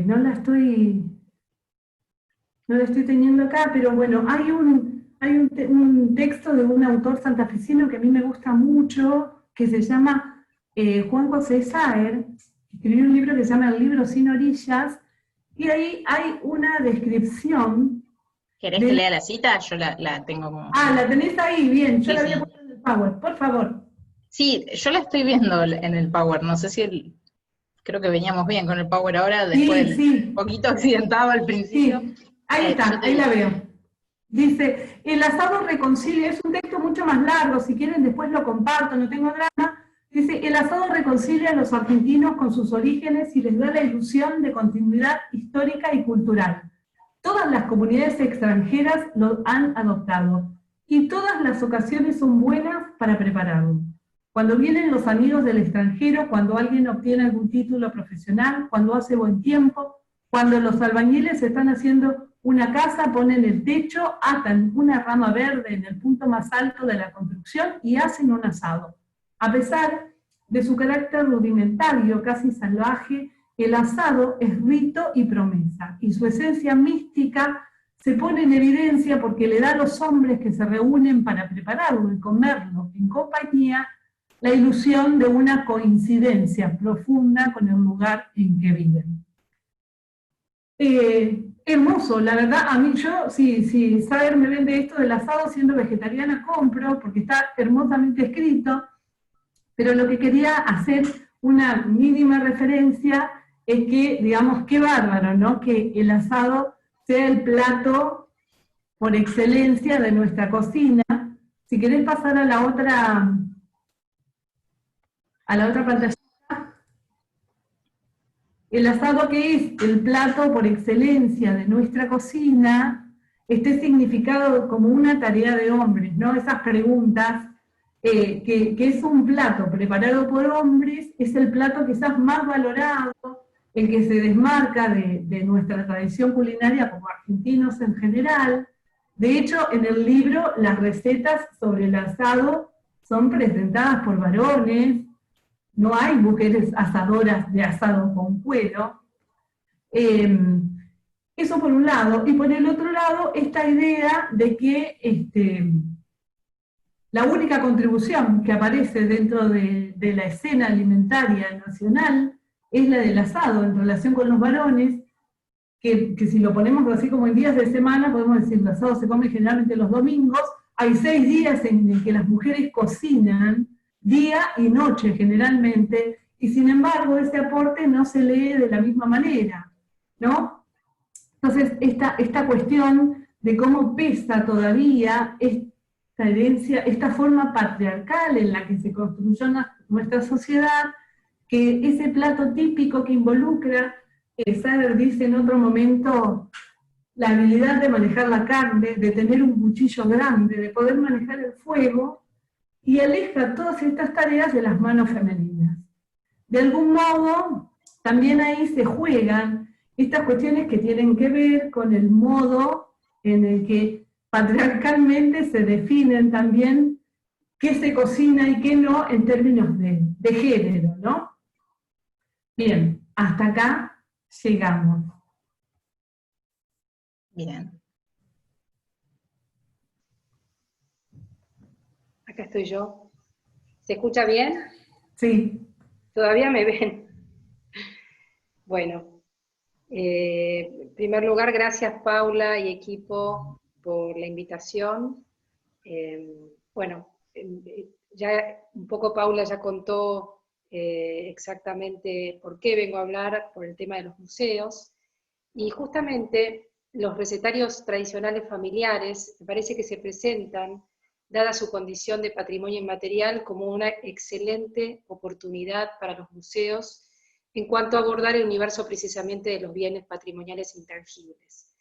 no la estoy teniendo acá, pero bueno, hay un texto de un autor santafesino que a mí me gusta mucho, que se llama Juan José Saer, escribió un libro que se llama El libro sin orillas, y ahí hay una descripción. ¿Querés que lea la cita? Yo la tengo como... Ah, la tenés ahí, bien, yo Sí, la voy a sí. poner en el Power, por favor. Sí, yo la estoy viendo en el Power, no sé si creo que veníamos bien con el Power ahora, después del Sí, poquito accidentado al principio. sí, ahí está, ahí la veo. Dice, el asado reconcilia, es un texto mucho más largo, si quieren después lo comparto, no tengo drama. Dice, el asado reconcilia a los argentinos con sus orígenes y les da la ilusión de continuidad histórica y cultural. Todas las comunidades extranjeras lo han adoptado y todas las ocasiones son buenas para prepararlo. Cuando vienen los amigos del extranjero, cuando alguien obtiene algún título profesional, cuando hace buen tiempo, cuando los albañiles están haciendo una casa, ponen el techo, atan una rama verde en el punto más alto de la construcción y hacen un asado. A pesar de su carácter rudimentario, casi salvaje, el asado es rito y promesa, y su esencia mística se pone en evidencia porque le da a los hombres que se reúnen para prepararlo y comerlo en compañía la ilusión de una coincidencia profunda con el lugar en que viven. Hermoso, la verdad, a mí si Saer me vende esto del asado siendo vegetariana, compro, porque está hermosamente escrito, pero lo que quería hacer una mínima referencia es que, digamos, qué bárbaro, ¿no? Que el asado sea el plato por excelencia de nuestra cocina. Si querés pasar a la otra pantalla. El asado, que es el plato por excelencia de nuestra cocina, esté significado como una tarea de hombres, ¿no? Esas preguntas, que es un plato preparado por hombres, es el plato quizás más valorado, el que se desmarca de nuestra tradición culinaria como argentinos en general. De hecho, en el libro las recetas sobre el asado son presentadas por varones, no hay mujeres asadoras de asado con cuero. Eso por un lado. Y por el otro lado, esta idea de que la única contribución que aparece dentro de la escena alimentaria nacional es la del asado en relación con los varones, que si lo ponemos así como en días de semana, podemos decir que el asado se come generalmente los domingos, hay 6 días en que las mujeres cocinan, día y noche generalmente, y sin embargo ese aporte no se lee de la misma manera, ¿no? Entonces esta cuestión de cómo pesa todavía esta herencia, esta forma patriarcal en la que se construyó nuestra sociedad, que ese plato típico que involucra, Saer dice en otro momento, la habilidad de manejar la carne, de tener un cuchillo grande, de poder manejar el fuego, y aleja todas estas tareas de las manos femeninas. De algún modo, también ahí se juegan estas cuestiones que tienen que ver con el modo en el que patriarcalmente se definen también qué se cocina y qué no en términos de género, ¿no? Bien, hasta acá llegamos. Bien. Acá estoy yo. ¿Se escucha bien? Sí. ¿Todavía me ven? Bueno, en primer lugar, gracias Paula y equipo por la invitación. Ya un poco Paula ya contó exactamente por qué vengo a hablar, por el tema de los museos, y justamente los recetarios tradicionales familiares me parece que se presentan, dada su condición de patrimonio inmaterial, como una excelente oportunidad para los museos en cuanto a abordar el universo precisamente de los bienes patrimoniales intangibles.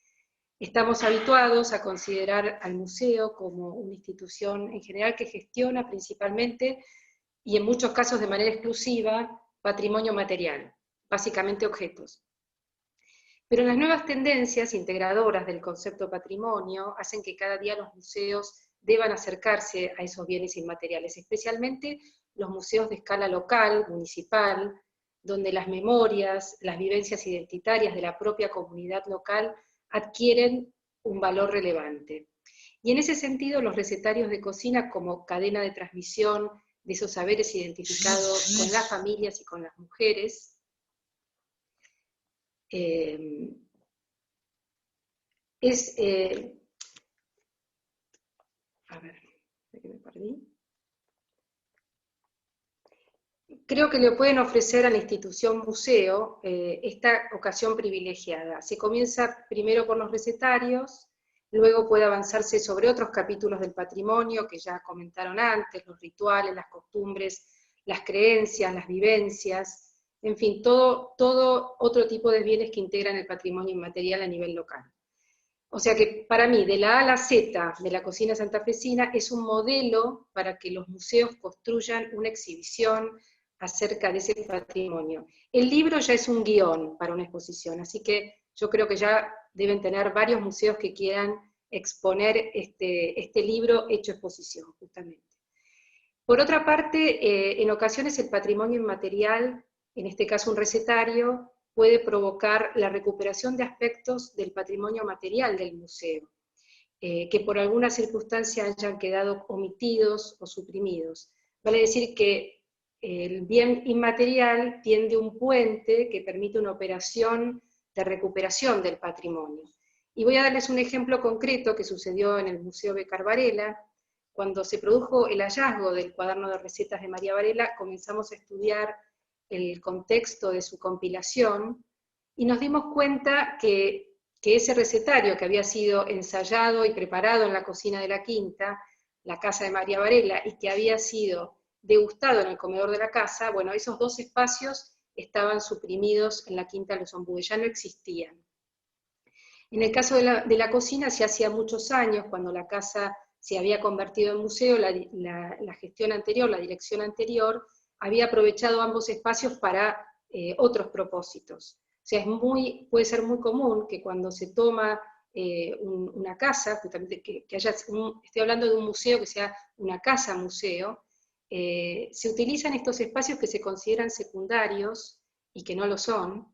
Estamos habituados a considerar al museo como una institución en general que gestiona principalmente, y en muchos casos de manera exclusiva, patrimonio material, básicamente objetos. Pero las nuevas tendencias integradoras del concepto patrimonio hacen que cada día los museos deban acercarse a esos bienes inmateriales, especialmente los museos de escala local, municipal, donde las memorias, las vivencias identitarias de la propia comunidad local adquieren un valor relevante. Y en ese sentido, los recetarios de cocina como cadena de transmisión de esos saberes identificados con las familias y con las mujeres, a ver, ¿de qué me perdí? Creo que le pueden ofrecer a la institución museo esta ocasión privilegiada. Se comienza primero por los recetarios, luego puede avanzarse sobre otros capítulos del patrimonio que ya comentaron antes, los rituales, las costumbres, las creencias, las vivencias, en fin, todo otro tipo de bienes que integran el patrimonio inmaterial a nivel local. O sea que para mí, de la A a la Z de la cocina santafesina, es un modelo para que los museos construyan una exhibición acerca de ese patrimonio. El libro ya es un guión para una exposición, así que yo creo que ya deben tener varios museos que quieran exponer este libro hecho exposición, justamente. Por otra parte, en ocasiones el patrimonio inmaterial, en este caso un recetario, puede provocar la recuperación de aspectos del patrimonio material del museo, que por alguna circunstancia hayan quedado omitidos o suprimidos. Vale decir que el bien inmaterial tiende un puente que permite una operación de recuperación del patrimonio. Y voy a darles un ejemplo concreto que sucedió en el Museo Bécquer Varela. Cuando se produjo el hallazgo del cuaderno de recetas de María Varela, comenzamos a estudiar el contexto de su compilación, y nos dimos cuenta que ese recetario que había sido ensayado y preparado en la cocina de la quinta, la casa de María Varela, y que había sido degustado en el comedor de la casa, bueno, esos dos espacios estaban suprimidos en la quinta de los Ombúes, ya no existían. En el caso de la cocina, se hacía muchos años, cuando la casa se había convertido en museo, la gestión anterior, la dirección anterior, había aprovechado ambos espacios para otros propósitos. O sea, puede ser muy común que cuando se toma una casa, justamente estoy hablando de un museo que sea una casa museo, se utilizan estos espacios que se consideran secundarios y que no lo son,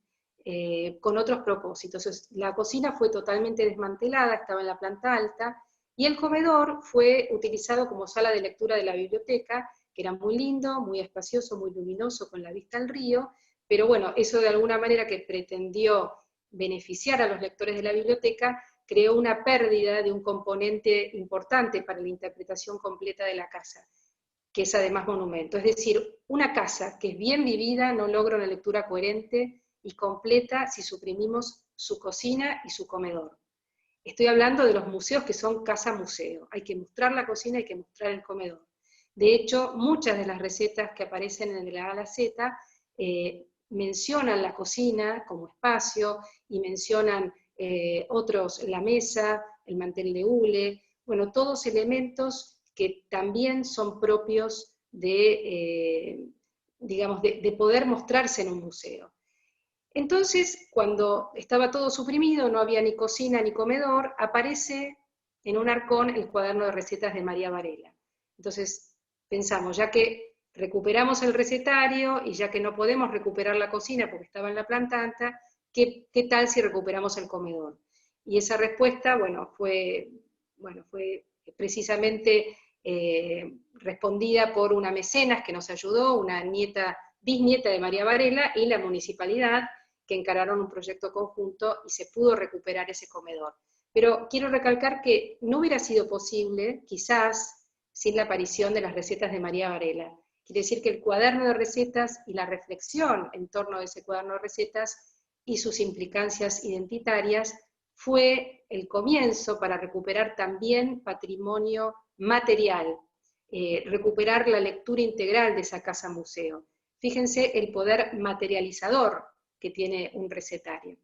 con otros propósitos. La cocina fue totalmente desmantelada, estaba en la planta alta, y el comedor fue utilizado como sala de lectura de la biblioteca, que era muy lindo, muy espacioso, muy luminoso, con la vista al río, pero bueno, eso de alguna manera que pretendió beneficiar a los lectores de la biblioteca, creó una pérdida de un componente importante para la interpretación completa de la casa, que es además monumento. Es decir, una casa que es bien vivida no logra una lectura coherente y completa si suprimimos su cocina y su comedor. Estoy hablando de los museos que son casa-museo. Hay que mostrar la cocina, hay que mostrar el comedor. De hecho, muchas de las recetas que aparecen en la A a la Z mencionan la cocina como espacio y mencionan la mesa, el mantel de hule, bueno, todos elementos que también son propios de poder mostrarse en un museo. Entonces, cuando estaba todo suprimido, no había ni cocina ni comedor, aparece en un arcón el cuaderno de recetas de María Varela. Entonces, pensamos, ya que recuperamos el recetario y ya que no podemos recuperar la cocina porque estaba en la planta alta, ¿qué tal si recuperamos el comedor? Y esa respuesta, fue precisamente respondida por una mecenas que nos ayudó, una bisnieta de María Varela, y la municipalidad, que encararon un proyecto conjunto y se pudo recuperar ese comedor. Pero quiero recalcar que no hubiera sido posible, quizás, sin la aparición de las recetas de María Varela. Quiere decir que el cuaderno de recetas y la reflexión en torno de ese cuaderno de recetas y sus implicancias identitarias fue el comienzo para recuperar también patrimonio material, recuperar la lectura integral de esa casa museo. Fíjense el poder materializador que tiene un recetario.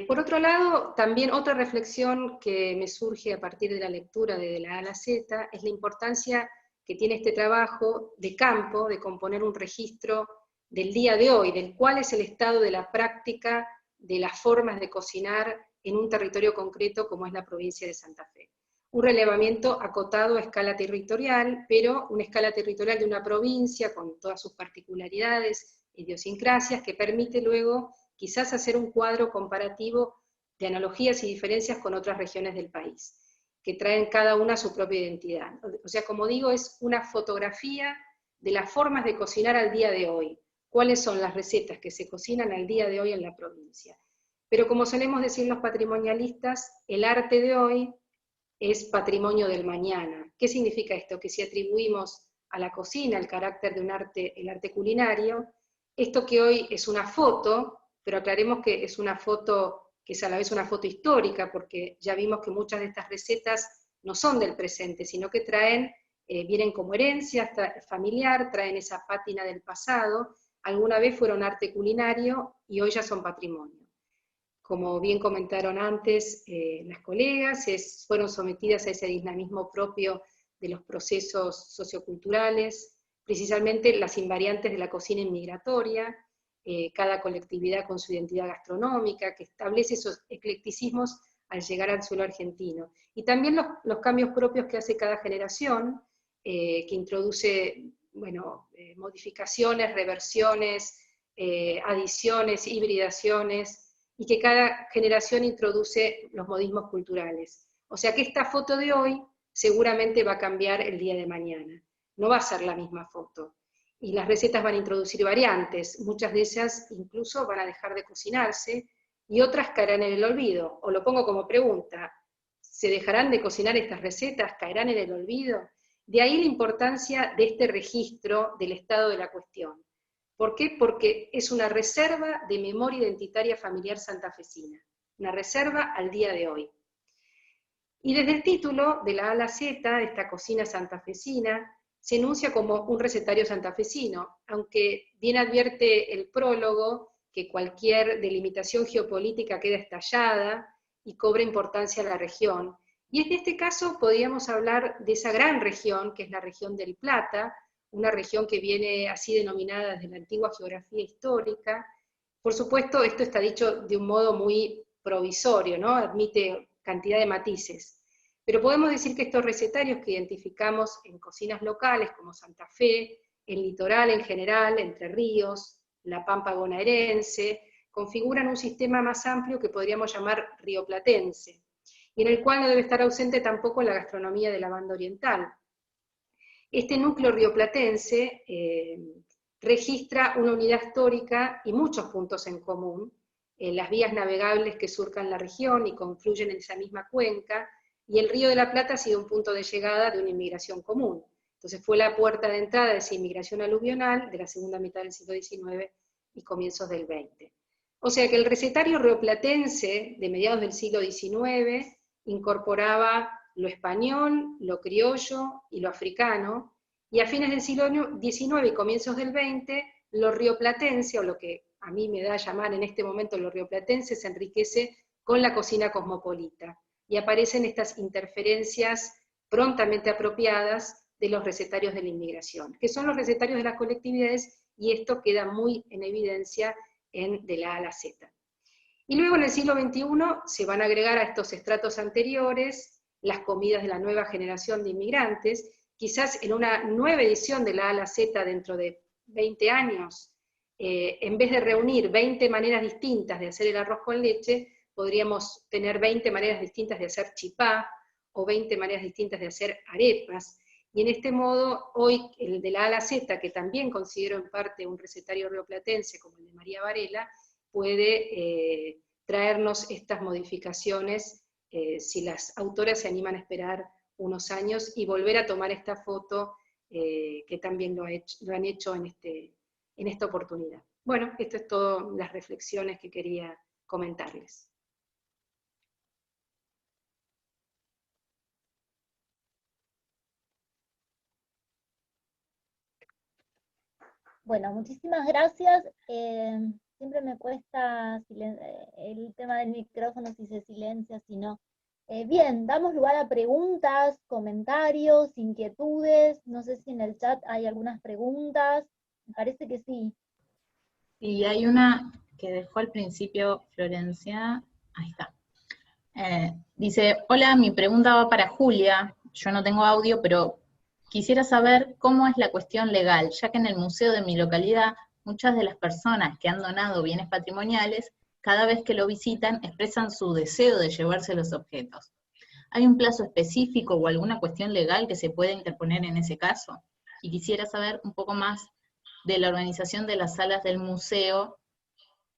Por otro lado, también otra reflexión que me surge a partir de la lectura de la A a la Z es la importancia que tiene este trabajo de campo, de componer un registro del día de hoy, del cuál es el estado de la práctica de las formas de cocinar en un territorio concreto como es la provincia de Santa Fe. un relevamiento acotado a escala territorial, pero una escala territorial de una provincia con todas sus particularidades, idiosincrasias, que permite luego quizás hacer un cuadro comparativo de analogías y diferencias con otras regiones del país, que traen cada una su propia identidad. O sea, como digo, es una fotografía de las formas de cocinar al día de hoy, cuáles son las recetas que se cocinan al día de hoy en la provincia. Pero como solemos decir los patrimonialistas, el arte de hoy es patrimonio del mañana. ¿Qué significa esto? Que si atribuimos a la cocina el carácter de un arte, el arte culinario, esto que hoy es una foto, pero aclaremos que es una foto que es a la vez una foto histórica, porque ya vimos que muchas de estas recetas no son del presente, sino que traen, vienen como herencia familiar, traen esa pátina del pasado, alguna vez fueron arte culinario y hoy ya son patrimonio. Como bien comentaron antes las colegas, fueron sometidas a ese dinamismo propio de los procesos socioculturales, precisamente las invariantes de la cocina inmigratoria, cada colectividad con su identidad gastronómica, que establece esos eclecticismos al llegar al suelo argentino. Y también los cambios propios que hace cada generación, que introduce modificaciones, reversiones, adiciones, hibridaciones, y que cada generación introduce los modismos culturales. O sea que esta foto de hoy seguramente va a cambiar el día de mañana. No va a ser la misma foto. Y las recetas van a introducir variantes, muchas de ellas incluso van a dejar de cocinarse, y otras caerán en el olvido. O lo pongo como pregunta, ¿se dejarán de cocinar estas recetas? ¿Caerán en el olvido? De ahí la importancia de este registro del estado de la cuestión. ¿Por qué? Porque es una reserva de memoria identitaria familiar santafesina, una reserva al día de hoy. Y desde el título, de la A a la Z, de esta cocina santafesina, se enuncia como un recetario santafesino, aunque bien advierte el prólogo que cualquier delimitación geopolítica queda estallada y cobra importancia a la región. Y en este caso podríamos hablar de esa gran región, que es la región del Plata, una región que viene así denominada desde la antigua geografía histórica. Por supuesto, esto está dicho de un modo muy provisorio, ¿no? Admite cantidad de matices. Pero podemos decir que estos recetarios que identificamos en cocinas locales como Santa Fe, el litoral en general, Entre Ríos, la Pampa bonaerense, configuran un sistema más amplio que podríamos llamar rioplatense, y en el cual no debe estar ausente tampoco la gastronomía de la banda oriental. Este núcleo rioplatense registra una unidad histórica y muchos puntos en común, las vías navegables que surcan la región y confluyen en esa misma cuenca, y el Río de la Plata ha sido un punto de llegada de una inmigración común. Entonces fue la puerta de entrada de esa inmigración aluvional de la segunda mitad del siglo XIX y comienzos del XX. O sea que el recetario rioplatense de mediados del siglo XIX incorporaba lo español, lo criollo y lo africano, y a fines del siglo XIX y comienzos del XX, lo rioplatense, o lo que a mí me da a llamar en este momento lo rioplatense, se enriquece con la cocina cosmopolita, y aparecen estas interferencias prontamente apropiadas de los recetarios de la inmigración, que son los recetarios de las colectividades, y esto queda muy en evidencia en De la A a la Z. Y luego en el siglo XXI se van a agregar a estos estratos anteriores las comidas de la nueva generación de inmigrantes, quizás en una nueva edición de La A a la Z dentro de 20 años, en vez de reunir 20 maneras distintas de hacer el arroz con leche, podríamos tener 20 maneras distintas de hacer chipá, o 20 maneras distintas de hacer arepas, y en este modo, hoy el de La A a la Z, que también considero en parte un recetario rioplatense como el de María Varela, puede traernos estas modificaciones si las autoras se animan a esperar unos años y volver a tomar esta foto que también lo han hecho en esta oportunidad. Bueno, esto es todo las reflexiones que quería comentarles. Bueno, muchísimas gracias. Siempre me cuesta el tema del micrófono, si se silencia, si no. Bien, damos lugar a preguntas, comentarios, inquietudes. No sé si en el chat hay algunas preguntas. Me parece que sí. Y hay una que dejó al principio Florencia. Ahí está. Dice, hola, mi pregunta va para Julia. Yo no tengo audio, pero quisiera saber cómo es la cuestión legal, ya que en el museo de mi localidad muchas de las personas que han donado bienes patrimoniales, cada vez que lo visitan, expresan su deseo de llevarse los objetos. ¿Hay un plazo específico o alguna cuestión legal que se pueda interponer en ese caso? Y quisiera saber un poco más de la organización de las salas del museo,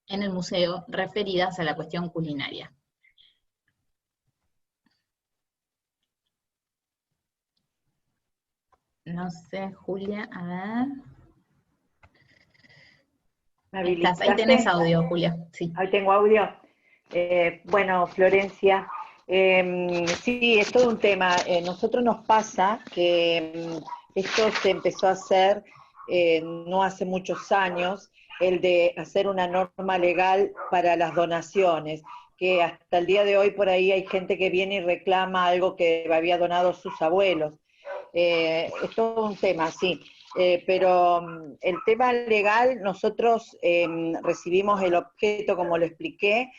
en el museo, referidas a la cuestión culinaria. No sé, Julia, a ver. ¿Me Ahí estás, ahí habilitaste? tenés audio, Julia. Sí. Ahí tengo audio. Bueno, Florencia, sí, es todo un tema. Nosotros nos pasa que esto se empezó a hacer no hace muchos años, el de hacer una norma legal para las donaciones, que hasta el día de hoy por ahí hay gente que viene y reclama algo que había donado sus abuelos. Es todo un tema, sí. Pero el tema legal, nosotros recibimos el objeto, como lo expliqué,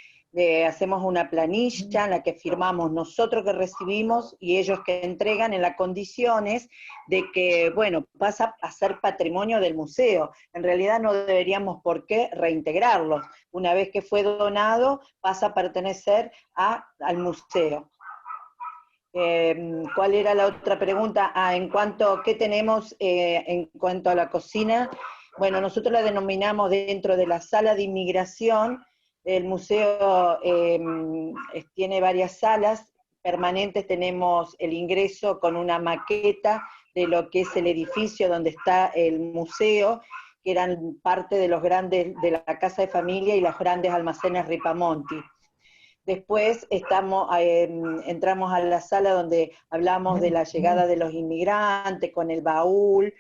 hacemos una planilla en la que firmamos nosotros que recibimos y ellos que entregan en las condiciones de que, bueno, pasa a ser patrimonio del museo. En realidad no deberíamos por qué reintegrarlo. Una vez que fue donado, pasa a pertenecer al museo. ¿Cuál era la otra pregunta? En cuanto, ¿qué tenemos en cuanto a la cocina? Bueno, nosotros la denominamos dentro de la sala de inmigración. El museo tiene varias salas permanentes, tenemos el ingreso con una maqueta de lo que es el edificio donde está el museo, que eran parte de los grandes, de la casa de familia y los grandes almacenes Ripamonti. Después entramos a la sala donde hablamos de la llegada de los inmigrantes con el baúl.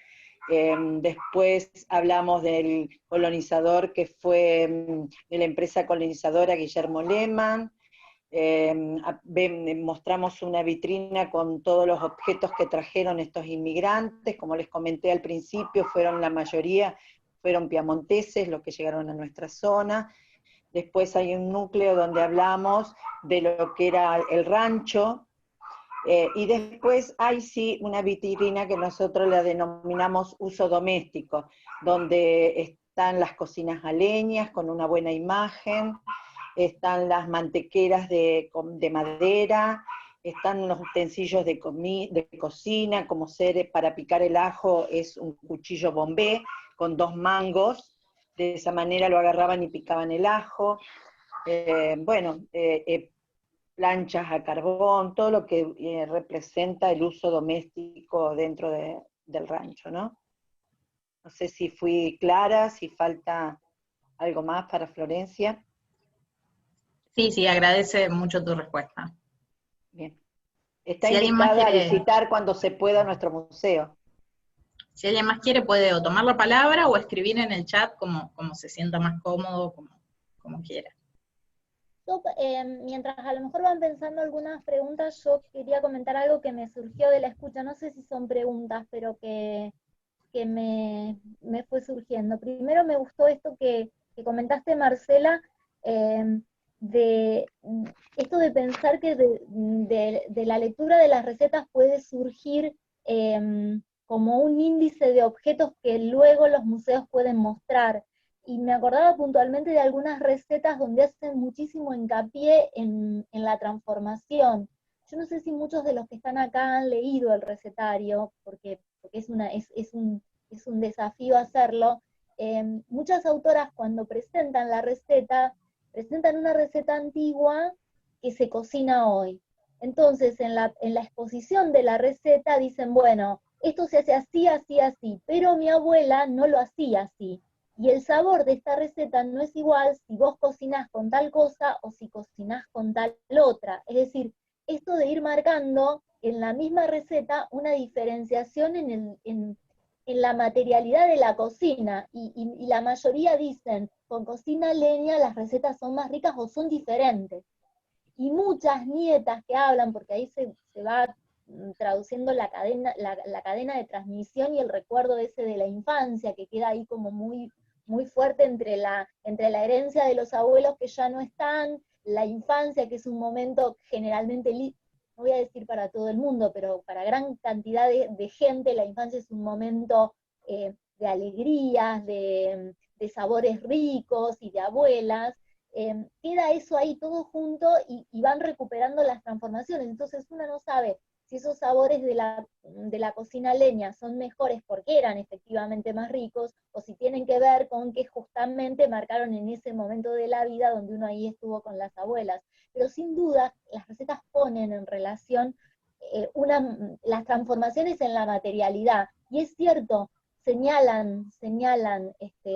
Después hablamos del colonizador que fue de la empresa colonizadora Guillermo Lehmann. Mostramos una vitrina con todos los objetos que trajeron estos inmigrantes. Como les comenté al principio, la mayoría fueron piamonteses los que llegaron a nuestra zona. Después hay un núcleo donde hablamos de lo que era el rancho, y después hay sí una vitrina que nosotros la denominamos uso doméstico, donde están las cocinas a leñas con una buena imagen, están las mantequeras de madera, están los utensilios de cocina, como ser para picar el ajo es un cuchillo bombé con 2 mangos. De esa manera lo agarraban y picaban el ajo. Planchas a carbón, todo lo que representa el uso doméstico dentro del rancho, ¿no? No sé si fui clara, si falta algo más para Florencia. Sí, agradece mucho tu respuesta. Bien. Está Si alguien más invitada quiere, a visitar cuando se pueda nuestro museo. si alguien más quiere, puede o tomar la palabra o escribir en el chat como se sienta más cómodo, como quiera. Yo, mientras a lo mejor van pensando algunas preguntas, yo quería comentar algo que me surgió de la escucha. No sé si son preguntas, pero que me fue surgiendo. Primero me gustó esto que comentaste, Marcela, de esto de pensar que de la lectura de las recetas puede surgir como un índice de objetos que luego los museos pueden mostrar. Y me acordaba puntualmente de algunas recetas donde hacen muchísimo hincapié en la transformación. Yo no sé si muchos de los que están acá han leído el recetario, porque es un desafío hacerlo. Muchas autoras cuando presentan la receta, presentan una receta antigua que se cocina hoy. Entonces, en la exposición de la receta dicen, bueno, esto se hace así, así, así, pero mi abuela no lo hacía así. Y el sabor de esta receta no es igual si vos cocinás con tal cosa o si cocinás con tal otra. Es decir, esto de ir marcando en la misma receta una diferenciación en la materialidad de la cocina, y la mayoría dicen, con cocina a leña las recetas son más ricas o son diferentes. Y muchas nietas que hablan, porque ahí se va traduciendo la cadena de transmisión y el recuerdo ese de la infancia, que queda ahí como muy fuerte entre la herencia de los abuelos que ya no están, la infancia, que es un momento generalmente, no voy a decir para todo el mundo, pero para gran cantidad de gente, la infancia es un momento de alegrías, de sabores ricos y de abuelas, queda eso ahí todo junto y van recuperando las transformaciones. Entonces uno no sabe si esos sabores de la cocina leña son mejores porque eran efectivamente más ricos, o si tienen que ver con que justamente marcaron en ese momento de la vida donde uno ahí estuvo con las abuelas. Pero sin duda, las recetas ponen en relación las transformaciones en la materialidad. Y es cierto, señalan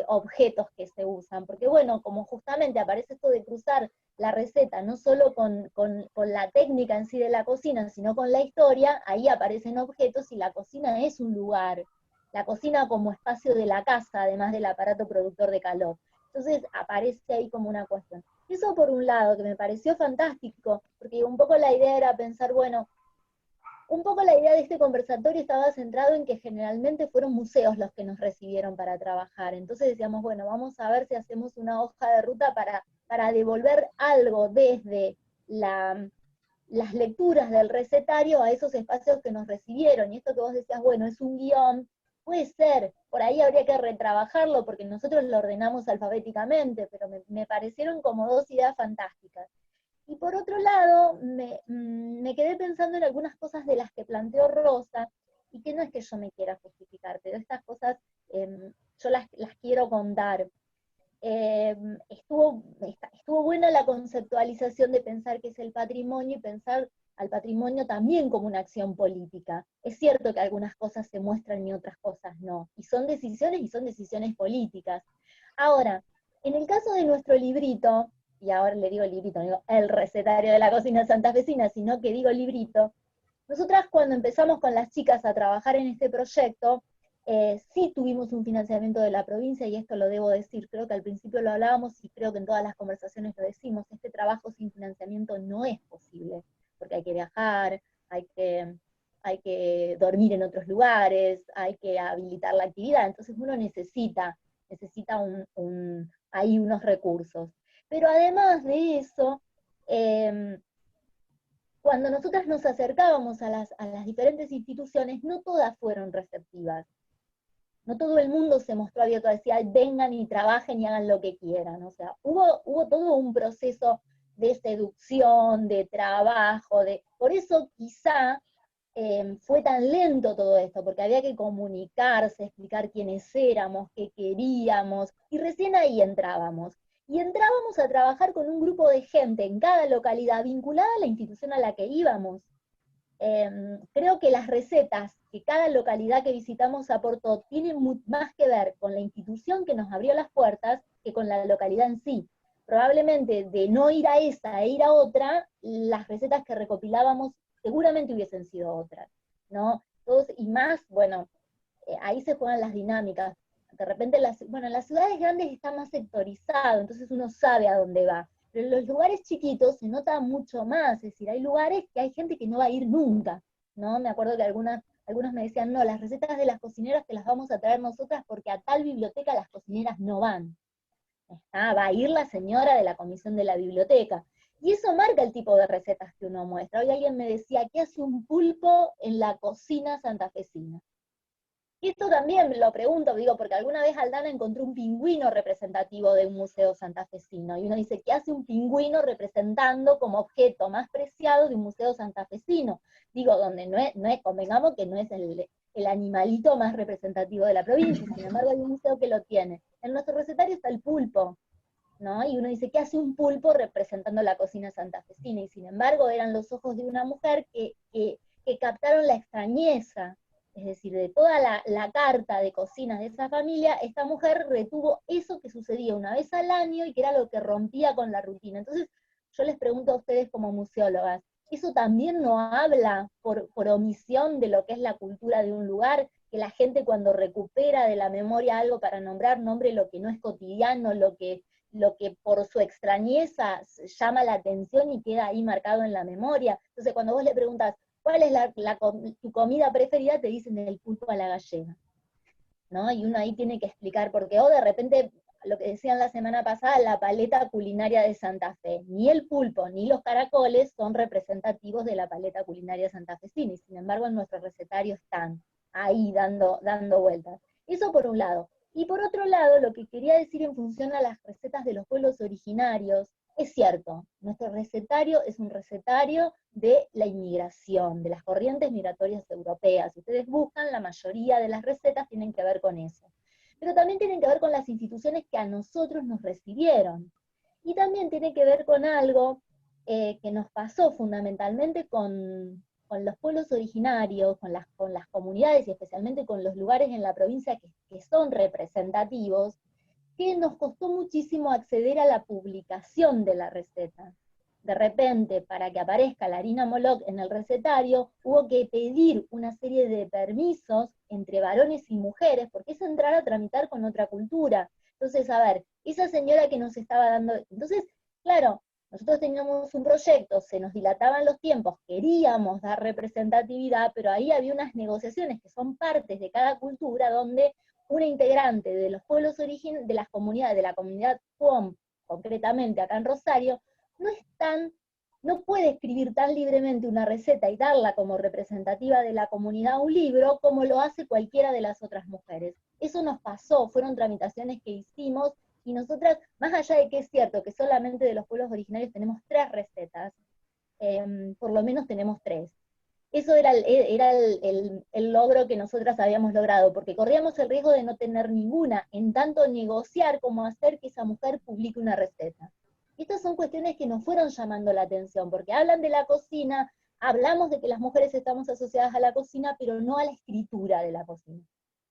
objetos que se usan, porque bueno, como justamente aparece esto de cruzar la receta, no solo con la técnica en sí de la cocina, sino con la historia, ahí aparecen objetos y la cocina es un lugar, la cocina como espacio de la casa, además del aparato productor de calor. Entonces aparece ahí como una cuestión. Eso por un lado, que me pareció fantástico, porque un poco la idea era pensar, bueno, un poco la idea de este conversatorio estaba centrado en que generalmente fueron museos los que nos recibieron para trabajar. Entonces decíamos, bueno, vamos a ver si hacemos una hoja de ruta para devolver algo desde las lecturas del recetario a esos espacios que nos recibieron. Y esto que vos decías, bueno, es un guión, puede ser, por ahí habría que retrabajarlo porque nosotros lo ordenamos alfabéticamente, pero me parecieron como dos ideas fantásticas. Y por otro lado, me quedé pensando en algunas cosas de las que planteó Rosa, y que no es que yo me quiera justificar, pero estas cosas yo las quiero contar. Estuvo buena la conceptualización de pensar qué es el patrimonio y pensar al patrimonio también como una acción política. Es cierto que algunas cosas se muestran y otras cosas no, y son decisiones políticas. Ahora, en el caso de nuestro librito, y ahora le digo librito, no digo el recetario de la cocina santafesina, sino que digo librito, nosotras cuando empezamos con las chicas a trabajar en este proyecto, sí tuvimos un financiamiento de la provincia, y esto lo debo decir, creo que al principio lo hablábamos y creo que en todas las conversaciones lo decimos, este trabajo sin financiamiento no es posible, porque hay que viajar, hay que dormir en otros lugares, hay que habilitar la actividad, entonces uno necesita ahí unos recursos. Pero además de eso, cuando nosotras nos acercábamos a las diferentes instituciones, no todas fueron receptivas. No todo el mundo se mostró abierto a decir, vengan y trabajen y hagan lo que quieran. O sea, hubo todo un proceso de seducción, de trabajo, por eso quizá fue tan lento todo esto, porque había que comunicarse, explicar quiénes éramos, qué queríamos, y recién ahí entrábamos. Y entrábamos a trabajar con un grupo de gente en cada localidad vinculada a la institución a la que íbamos. Creo que las recetas que cada localidad que visitamos aportó tienen más que ver con la institución que nos abrió las puertas que con la localidad en sí. Probablemente de no ir a esa e ir a otra, las recetas que recopilábamos seguramente hubiesen sido otras, ¿no? Y más, bueno, ahí se juegan las dinámicas. De repente, en las ciudades grandes está más sectorizado, entonces uno sabe a dónde va. Pero en los lugares chiquitos se nota mucho más, es decir, hay lugares que hay gente que no va a ir nunca, ¿no? Me acuerdo que algunos me decían, no, las recetas de las cocineras te las vamos a traer nosotras porque a tal biblioteca las cocineras no van. Va a ir la señora de la comisión de la biblioteca. Y eso marca el tipo de recetas que uno muestra. Hoy alguien me decía, ¿qué hace un pulpo en la cocina santafesina? Y esto también lo pregunto, digo, porque alguna vez Aldana encontró un pingüino representativo de un museo santafesino, y uno dice, ¿qué hace un pingüino representando como objeto más preciado de un museo santafesino? Digo, donde no es, convengamos que no es el animalito más representativo de la provincia, sin embargo hay un museo que lo tiene. En nuestro recetario está el pulpo, ¿no? Y uno dice, ¿qué hace un pulpo representando la cocina santafesina? Y sin embargo eran los ojos de una mujer que captaron la extrañeza. Es decir, de toda la carta de cocinas de esa familia, esta mujer retuvo eso que sucedía una vez al año y que era lo que rompía con la rutina. Entonces, yo les pregunto a ustedes como museólogas, ¿eso también no habla por omisión de lo que es la cultura de un lugar? Que la gente cuando recupera de la memoria algo para nombre lo que no es cotidiano, lo que por su extrañeza llama la atención y queda ahí marcado en la memoria. Entonces, cuando vos le preguntas, ¿cuál es tu comida preferida? Te dicen el pulpo a la gallega, ¿no? Y uno ahí tiene que explicar, porque de repente lo que decían la semana pasada, la paleta culinaria de Santa Fe. Ni el pulpo ni los caracoles son representativos de la paleta culinaria santafesina, y sin embargo en nuestro recetario están ahí dando vueltas. Eso por un lado. Y por otro lado, lo que quería decir en función a las recetas de los pueblos originarios, es cierto, nuestro recetario es un recetario de la inmigración, de las corrientes migratorias europeas. Si ustedes buscan, la mayoría de las recetas tienen que ver con eso. Pero también tienen que ver con las instituciones que a nosotros nos recibieron. Y también tiene que ver con algo que nos pasó fundamentalmente con los pueblos originarios, con las comunidades y especialmente con los lugares en la provincia que son representativos, que nos costó muchísimo acceder a la publicación de la receta. De repente, para que aparezca la harina Moloc en el recetario, hubo que pedir una serie de permisos entre varones y mujeres, porque es entrar a tramitar con otra cultura. Entonces, a ver, esa señora que nos estaba dando... Entonces, claro, nosotros teníamos un proyecto, se nos dilataban los tiempos, queríamos dar representatividad, pero ahí había unas negociaciones que son partes de cada cultura, donde una integrante de los pueblos de las comunidades, de la comunidad PUOM, concretamente acá en Rosario, no puede escribir tan libremente una receta y darla como representativa de la comunidad a un libro, como lo hace cualquiera de las otras mujeres. Eso nos pasó, fueron tramitaciones que hicimos, y nosotras, más allá de que es cierto que solamente de los pueblos originarios tenemos 3 recetas, por lo menos tenemos 3. Eso era el logro que nosotras habíamos logrado, porque corríamos el riesgo de no tener ninguna, en tanto negociar como hacer que esa mujer publique una receta. Y estas son cuestiones que nos fueron llamando la atención, porque hablan de la cocina, hablamos de que las mujeres estamos asociadas a la cocina, pero no a la escritura de la cocina.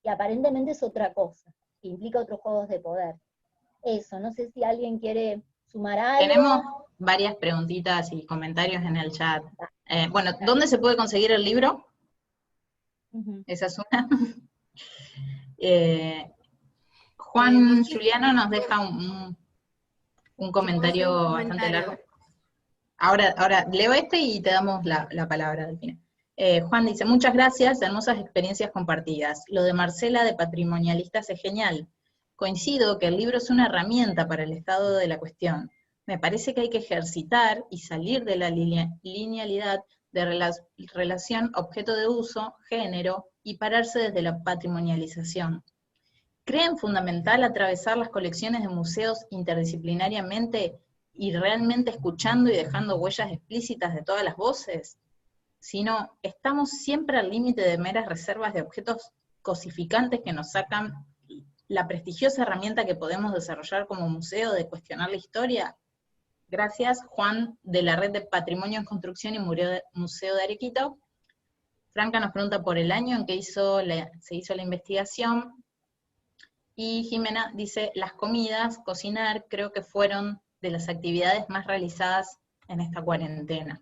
Y aparentemente es otra cosa, que implica otros juegos de poder. Eso, no sé si alguien quiere sumar algo. Tenemos varias preguntitas y comentarios en el chat. Bueno, ¿dónde se puede conseguir el libro? Esa es una. Juan Juliano nos deja un comentario bastante largo. Ahora leo este y te damos la palabra al final. Juan dice, muchas gracias, hermosas experiencias compartidas. Lo de Marcela de patrimonialistas es genial. Coincido que el libro es una herramienta para el estado de la cuestión. Me parece que hay que ejercitar y salir de la linealidad de relación objeto de uso, género, y pararse desde la patrimonialización. ¿Creen fundamental atravesar las colecciones de museos interdisciplinariamente y realmente escuchando y dejando huellas explícitas de todas las voces? Si no, estamos siempre al límite de meras reservas de objetos cosificantes que nos sacan la prestigiosa herramienta que podemos desarrollar como museo de cuestionar la historia. Gracias, Juan, de la Red de Patrimonio en Construcción y Museo de Arequito. Franca nos pregunta por el año en que se hizo la investigación. Y Jimena dice, las comidas, cocinar, creo que fueron de las actividades más realizadas en esta cuarentena.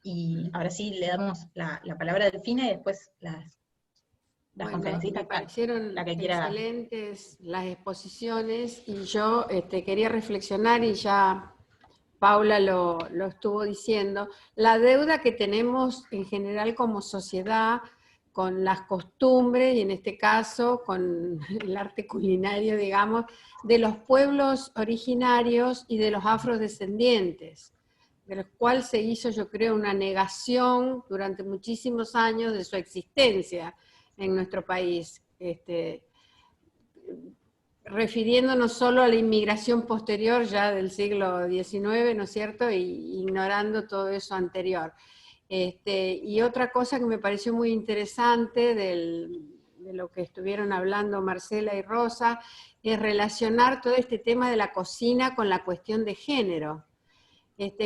Y ahora sí le damos la palabra a Delfina y después las conferencistas. Me parecieron la que quiera. excelentes las exposiciones, y yo quería reflexionar, y ya Paula lo estuvo diciendo, la deuda que tenemos en general como sociedad con las costumbres, y en este caso con el arte culinario, digamos, de los pueblos originarios y de los afrodescendientes, de los cuales se hizo, yo creo, una negación durante muchísimos años de su existencia en nuestro país, refiriéndonos solo a la inmigración posterior ya del siglo XIX, ¿no es cierto?, y ignorando todo eso anterior. Y otra cosa que me pareció muy interesante de lo que estuvieron hablando Marcela y Rosa, es relacionar todo este tema de la cocina con la cuestión de género.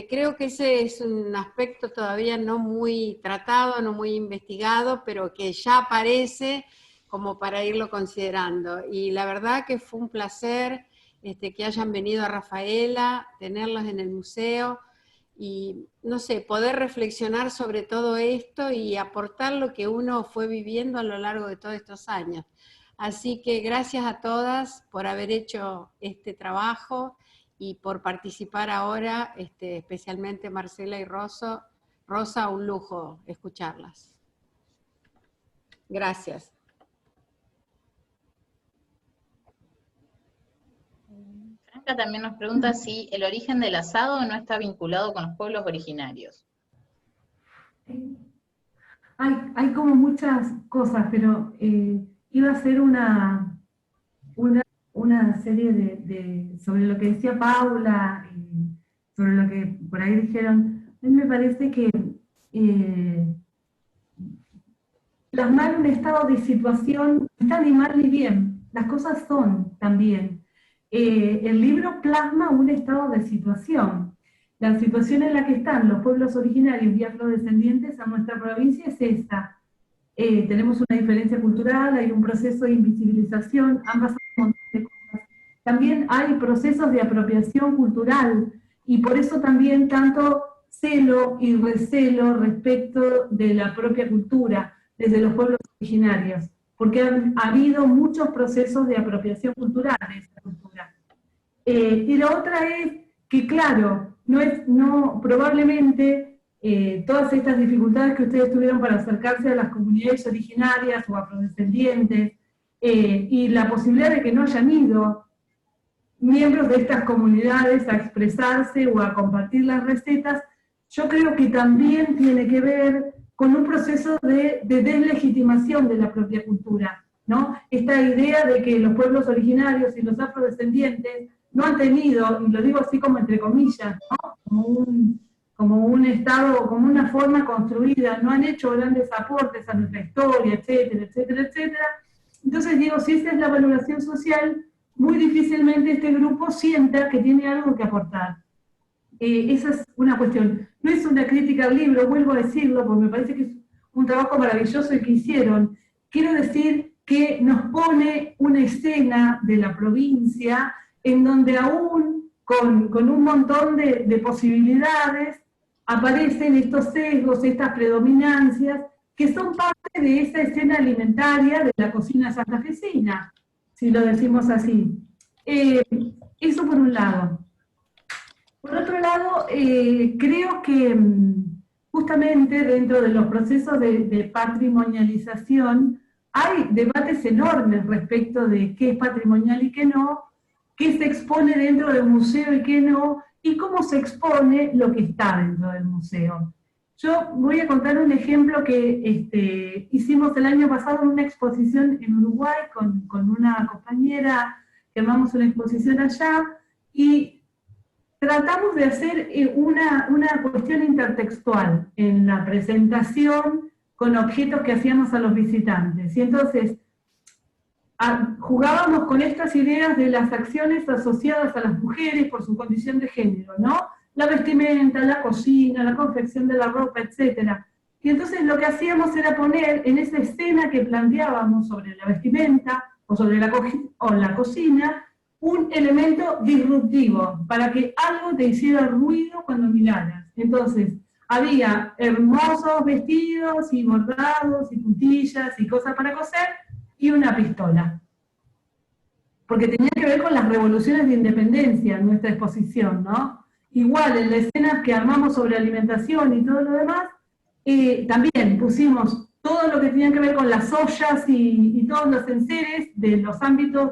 Creo que ese es un aspecto todavía no muy tratado, no muy investigado, pero que ya aparece como para irlo considerando. Y la verdad que fue un placer que hayan venido a Rafaela, tenerlos en el museo, y no sé, poder reflexionar sobre todo esto y aportar lo que uno fue viviendo a lo largo de todos estos años. Así que gracias a todas por haber hecho este trabajo y por participar ahora, especialmente Marcela y Rosa, un lujo escucharlas. Gracias. Marca también nos pregunta si el origen del asado no está vinculado con los pueblos originarios. Hay como muchas cosas, pero iba a hacer una serie sobre lo que decía Paula, sobre lo que por ahí dijeron. A mí me parece que plasmar un estado de situación no está ni mal ni bien, las cosas son también. El libro plasma un estado de situación. La situación en la que están los pueblos originarios y afrodescendientes a nuestra provincia es esta. Tenemos una diferencia cultural, hay un proceso de invisibilización, han pasado un montón de cosas. También hay procesos de apropiación cultural, y por eso también tanto celo y recelo respecto de la propia cultura, desde los pueblos originarios, porque ha habido muchos procesos de apropiación cultural de esa cultura. Y la otra es que, claro, probablemente todas estas dificultades que ustedes tuvieron para acercarse a las comunidades originarias o afrodescendientes, y la posibilidad de que no hayan ido miembros de estas comunidades a expresarse o a compartir las recetas, yo creo que también tiene que ver con un proceso de deslegitimación de la propia cultura, ¿no? Esta idea de que los pueblos originarios y los afrodescendientes no han tenido, y lo digo así como entre comillas, ¿no? como un estado, como una forma construida, no han hecho grandes aportes a nuestra historia, etcétera, etcétera, etcétera. Entonces digo, si esa es la valoración social, muy difícilmente este grupo sienta que tiene algo que aportar. Esa es una cuestión. No es una crítica al libro, vuelvo a decirlo, porque me parece que es un trabajo maravilloso el que hicieron. Quiero decir que nos pone una escena de la provincia en donde aún con un montón de posibilidades aparecen estos sesgos, estas predominancias, que son parte de esa escena alimentaria de la cocina santafesina, si lo decimos así. Eso por un lado. Por otro lado, creo que justamente dentro de los procesos de patrimonialización hay debates enormes respecto de qué es patrimonial y qué no, qué se expone dentro del museo y qué no, y cómo se expone lo que está dentro del museo. Yo voy a contar un ejemplo que hicimos el año pasado en una exposición en Uruguay con una compañera, que armamos una exposición allá, y tratamos de hacer una cuestión intertextual en la presentación con objetos que hacíamos a los visitantes. Y entonces jugábamos con estas ideas de las acciones asociadas a las mujeres por su condición de género, ¿no? La vestimenta, la cocina, la confección de la ropa, etc. Y entonces lo que hacíamos era poner en esa escena que planteábamos sobre la vestimenta o sobre la cocina, un elemento disruptivo, para que algo te hiciera ruido cuando miraras. Entonces, había hermosos vestidos y bordados y puntillas y cosas para coser, y una pistola. Porque tenía que ver con las revoluciones de independencia en nuestra exposición, ¿no? Igual, en la escena que armamos sobre alimentación y todo lo demás, también pusimos todo lo que tenía que ver con las ollas y todos los enseres de los ámbitos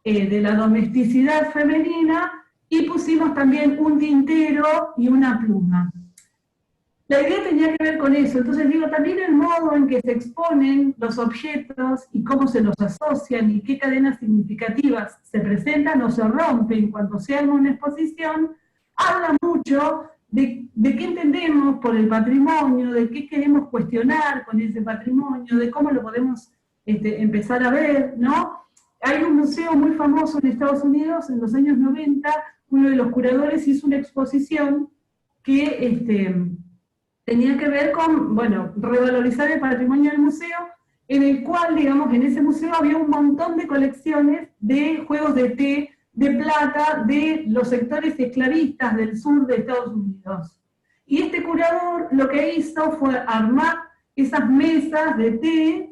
de la domesticidad femenina, y pusimos también un tintero y una pluma. La idea tenía que ver con eso. Entonces digo, también el modo en que se exponen los objetos y cómo se los asocian y qué cadenas significativas se presentan o se rompen cuando se arma una exposición, habla mucho de qué entendemos por el patrimonio, de qué queremos cuestionar con ese patrimonio, de cómo lo podemos empezar a ver, ¿no? Hay un museo muy famoso en Estados Unidos, en los años 90, uno de los curadores hizo una exposición que tenía que ver con, bueno, revalorizar el patrimonio del museo, en el cual, digamos, en ese museo había un montón de colecciones de juegos de té, de plata, de los sectores esclavistas del sur de Estados Unidos. Y este curador lo que hizo fue armar esas mesas de té,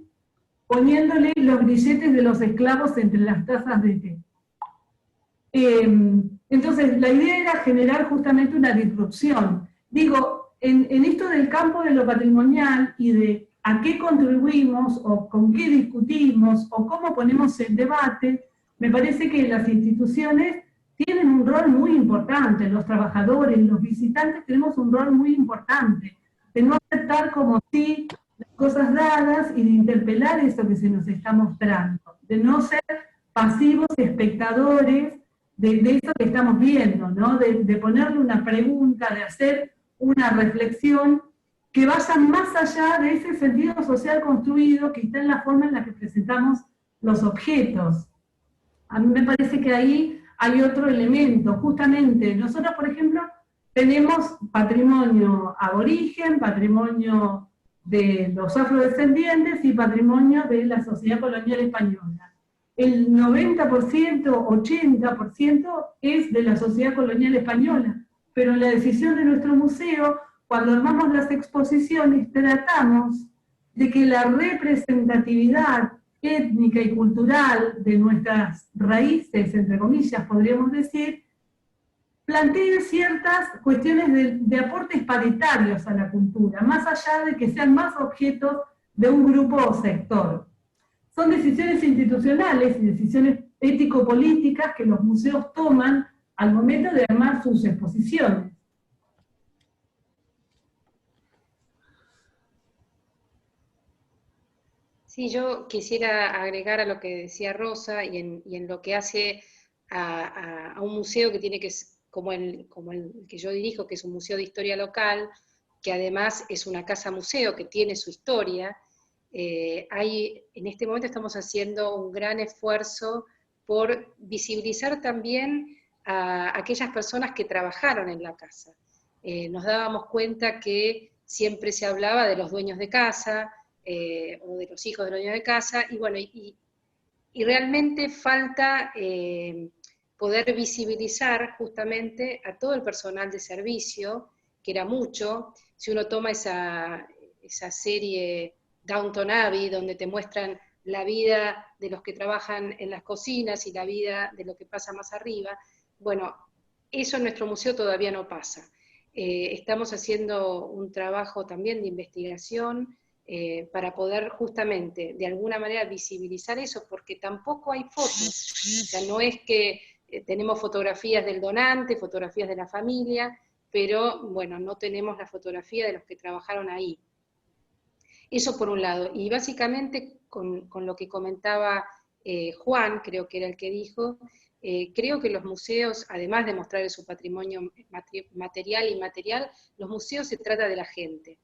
poniéndole los grilletes de los esclavos entre las tazas de té. Entonces, la idea era generar justamente una disrupción. Digo, en esto del campo de lo patrimonial y de a qué contribuimos, o con qué discutimos, o cómo ponemos en debate, me parece que las instituciones tienen un rol muy importante, los trabajadores, los visitantes tenemos un rol muy importante, de no aceptar como si las cosas dadas y de interpelar eso que se nos está mostrando, de no ser pasivos y espectadores de eso que estamos viendo, ¿no? De ponerle una pregunta, de hacer una reflexión que vaya más allá de ese sentido social construido que está en la forma en la que presentamos los objetos. A mí me parece que ahí hay otro elemento, justamente, nosotros por ejemplo tenemos patrimonio aborigen, patrimonio de los afrodescendientes y patrimonio de la sociedad colonial española. El 90%, 80% es de la sociedad colonial española, pero en la decisión de nuestro museo, cuando armamos las exposiciones, tratamos de que la representatividad étnica y cultural de nuestras raíces, entre comillas, podríamos decir, plantee ciertas cuestiones de aportes paritarios a la cultura, más allá de que sean más objetos de un grupo o sector. Son decisiones institucionales y decisiones ético-políticas que los museos toman al momento de armar sus exposiciones. Sí, yo quisiera agregar a lo que decía Rosa y en lo que hace a un museo que tiene que, como el que yo dirijo, que es un museo de historia local, que además es una casa museo que tiene su historia. En este momento estamos haciendo un gran esfuerzo por visibilizar también a aquellas personas que trabajaron en la casa. Nos dábamos cuenta que siempre se hablaba de los dueños de casa, o de los hijos de los dueños de casa, y bueno, y realmente falta poder visibilizar justamente a todo el personal de servicio, que era mucho. Si uno toma esa serie Downton Abbey, donde te muestran la vida de los que trabajan en las cocinas y la vida de lo que pasa más arriba, bueno, eso en nuestro museo todavía no pasa. Estamos haciendo un trabajo también de investigación para poder justamente de alguna manera visibilizar eso, porque tampoco hay fotos. O sea, no es que tenemos fotografías del donante, fotografías de la familia, pero bueno, no tenemos la fotografía de los que trabajaron ahí. Eso por un lado. Y básicamente con lo que comentaba Juan, creo que era el que dijo, creo que los museos, además de mostrar su patrimonio material e inmaterial, los museos se trata de la gente.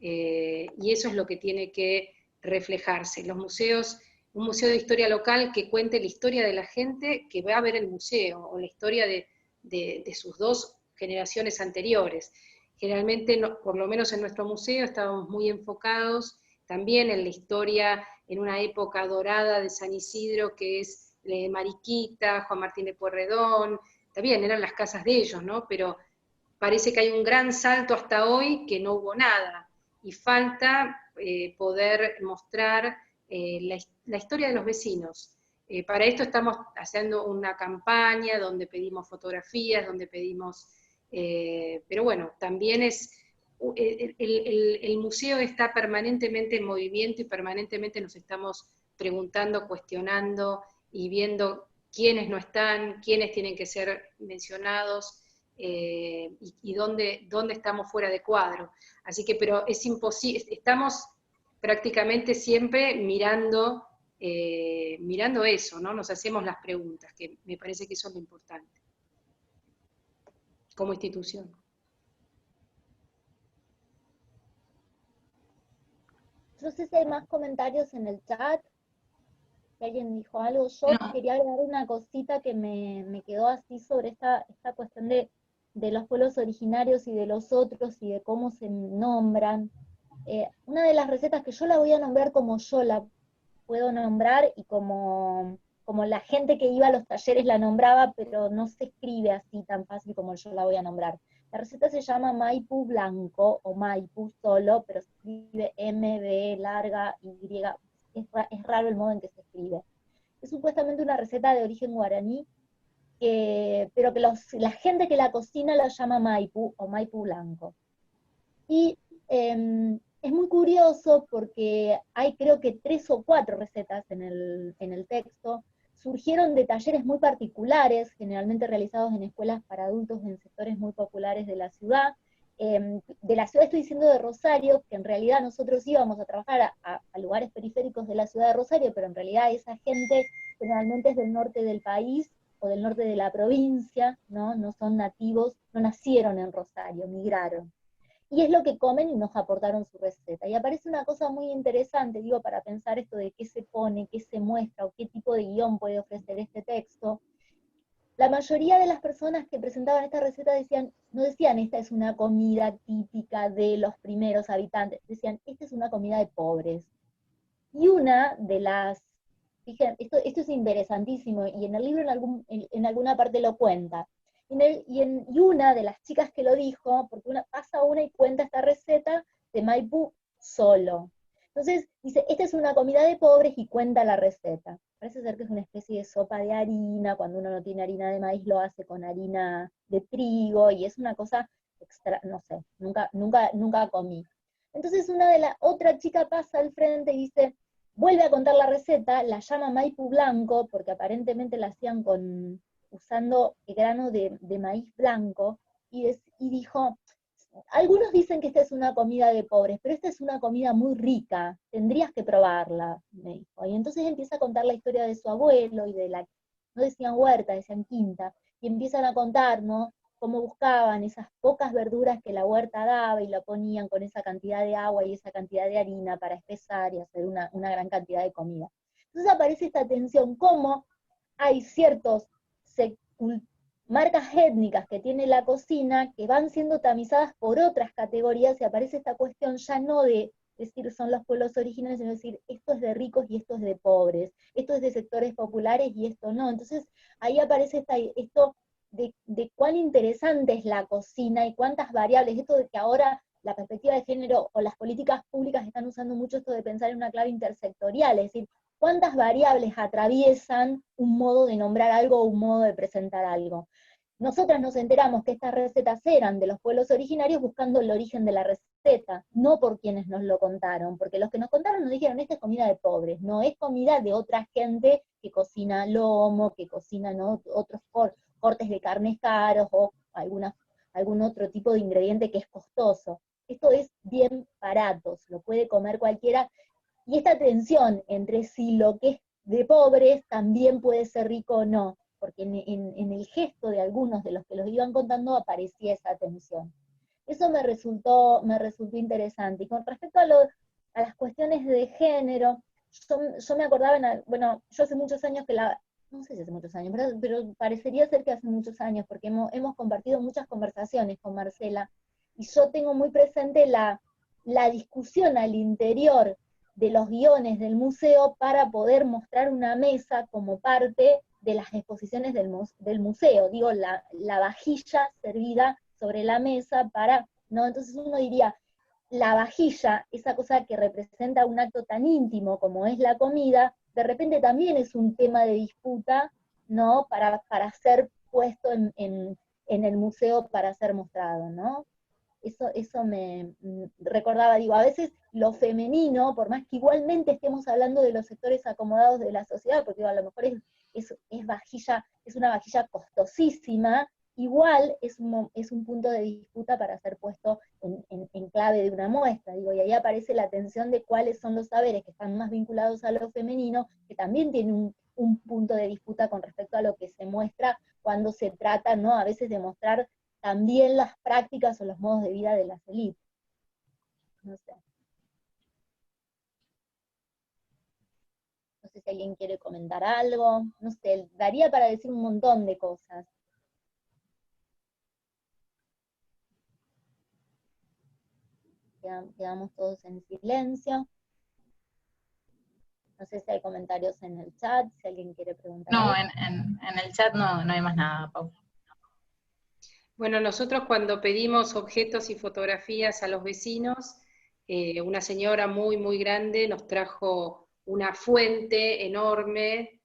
Y eso es lo que tiene que reflejarse. Los museos, un museo de historia local que cuente la historia de la gente que va a ver el museo, o la historia de sus dos generaciones anteriores. Generalmente, por lo menos en nuestro museo, estábamos muy enfocados también en la historia, en una época dorada de San Isidro, que es Mariquita, Juan Martín de Pueyrredón, también eran las casas de ellos, ¿no? Pero parece que hay un gran salto hasta hoy que no hubo nada, y falta poder mostrar la historia de los vecinos. Para esto estamos haciendo una campaña donde pedimos fotografías, donde pedimos... pero bueno, también es... El museo está permanentemente en movimiento y permanentemente nos estamos preguntando, cuestionando y viendo quiénes no están, quiénes tienen que ser mencionados, y dónde estamos fuera de cuadro. Así que, pero es imposible, estamos prácticamente siempre mirando eso, ¿no? Nos hacemos las preguntas, que me parece que eso es lo importante, como institución. No sé si hay más comentarios en el chat, si alguien dijo algo. Yo quería agregar una cosita que me quedó así sobre esta cuestión de los pueblos originarios y de los otros y de cómo se nombran. Una de las recetas que yo la voy a nombrar como yo la puedo nombrar y como la gente que iba a los talleres la nombraba, pero no se escribe así tan fácil como yo la voy a nombrar. La receta se llama maipú blanco, o maipú solo, pero se escribe M-B larga Y, es raro el modo en que se escribe. Es supuestamente una receta de origen guaraní, pero que la gente que la cocina la llama maipú, o maipú blanco. Y es muy curioso porque hay creo que 3 o 4 recetas en el texto. surgieron de talleres muy particulares, generalmente realizados en escuelas para adultos en sectores muy populares de la ciudad. De la ciudad estoy diciendo de Rosario, que en realidad nosotros íbamos a trabajar a lugares periféricos de la ciudad de Rosario, pero en realidad esa gente generalmente es del norte del país, o del norte de la provincia, ¿no? No son nativos, no nacieron en Rosario, migraron. Y es lo que comen y nos aportaron su receta. Y aparece una cosa muy interesante, digo, para pensar esto de qué se pone, qué se muestra, o qué tipo de guión puede ofrecer este texto. La mayoría de las personas que presentaban esta receta no decían, esta es una comida típica de los primeros habitantes, decían, esta es una comida de pobres. Y una de las, fíjense, esto es interesantísimo, y en el libro en alguna parte lo cuenta. Y una de las chicas que lo dijo, porque pasa una y cuenta esta receta de Maipú solo. Entonces dice, esta es una comida de pobres y cuenta la receta. Parece ser que es una especie de sopa de harina, cuando uno no tiene harina de maíz lo hace con harina de trigo, y es una cosa extra, no sé, nunca comí. Entonces otra chica pasa al frente y dice, vuelve a contar la receta, la llama Maipú blanco, porque aparentemente la hacían usando el grano de maíz blanco, y dijo, algunos dicen que esta es una comida de pobres, pero esta es una comida muy rica, tendrías que probarla, me dijo. Y entonces empieza a contar la historia de su abuelo, y no decían huerta, decían quinta, y empiezan a contar, ¿no?, cómo buscaban esas pocas verduras que la huerta daba, y la ponían con esa cantidad de agua y esa cantidad de harina para espesar y hacer una gran cantidad de comida. Entonces aparece esta tensión, cómo hay ciertos marcas étnicas que tiene la cocina que van siendo tamizadas por otras categorías, y aparece esta cuestión ya no de decir son los pueblos originarios, sino decir esto es de ricos y esto es de pobres, esto es de sectores populares y esto no. Entonces ahí aparece esto de cuán interesante es la cocina y cuántas variables, esto de que ahora la perspectiva de género o las políticas públicas están usando mucho esto de pensar en una clave intersectorial, es decir, cuántas variables atraviesan un modo de nombrar algo o un modo de presentar algo. Nosotras nos enteramos que estas recetas eran de los pueblos originarios buscando el origen de la receta, no por quienes nos lo contaron, porque los que nos contaron nos dijeron, esta es comida de pobres, no es comida de otra gente que cocina lomo, que cocina, ¿no?, otros cortes de carnes caros, o algún otro tipo de ingrediente que es costoso. Esto es bien barato, se lo puede comer cualquiera. Y esta tensión entre si lo que es de pobres también puede ser rico o no, porque en el gesto de algunos de los que los iban contando aparecía esa tensión. Eso me resultó interesante. Y con respecto a las cuestiones de género, yo me acordaba, yo hace muchos años no sé si hace muchos años, pero parecería ser que hace muchos años, porque hemos compartido muchas conversaciones con Marcela, y yo tengo muy presente la discusión al interior de los guiones del museo para poder mostrar una mesa como parte de las exposiciones del museo, digo, la vajilla servida sobre la mesa ¿no? Entonces uno diría, la vajilla, esa cosa que representa un acto tan íntimo como es la comida, de repente también es un tema de disputa, ¿no?, para ser puesto en el museo para ser mostrado, ¿no? Eso me recordaba, digo, a veces lo femenino, por más que igualmente estemos hablando de los sectores acomodados de la sociedad, porque digo, a lo mejor es una vajilla costosísima, igual es un punto de disputa para ser puesto en clave de una muestra, digo, y ahí aparece la tensión de cuáles son los saberes que están más vinculados a lo femenino, que también tiene un punto de disputa con respecto a lo que se muestra cuando se trata, ¿no?, a veces de mostrar también las prácticas o los modos de vida de las élites. No sé. No sé si alguien quiere comentar algo, no sé, daría para decir un montón de cosas. Quedamos todos en silencio. No sé si hay comentarios en el chat, si alguien quiere preguntar. No, en el chat no hay más nada, Pau. Bueno, nosotros cuando pedimos objetos y fotografías a los vecinos, una señora muy, muy grande nos trajo una fuente enorme,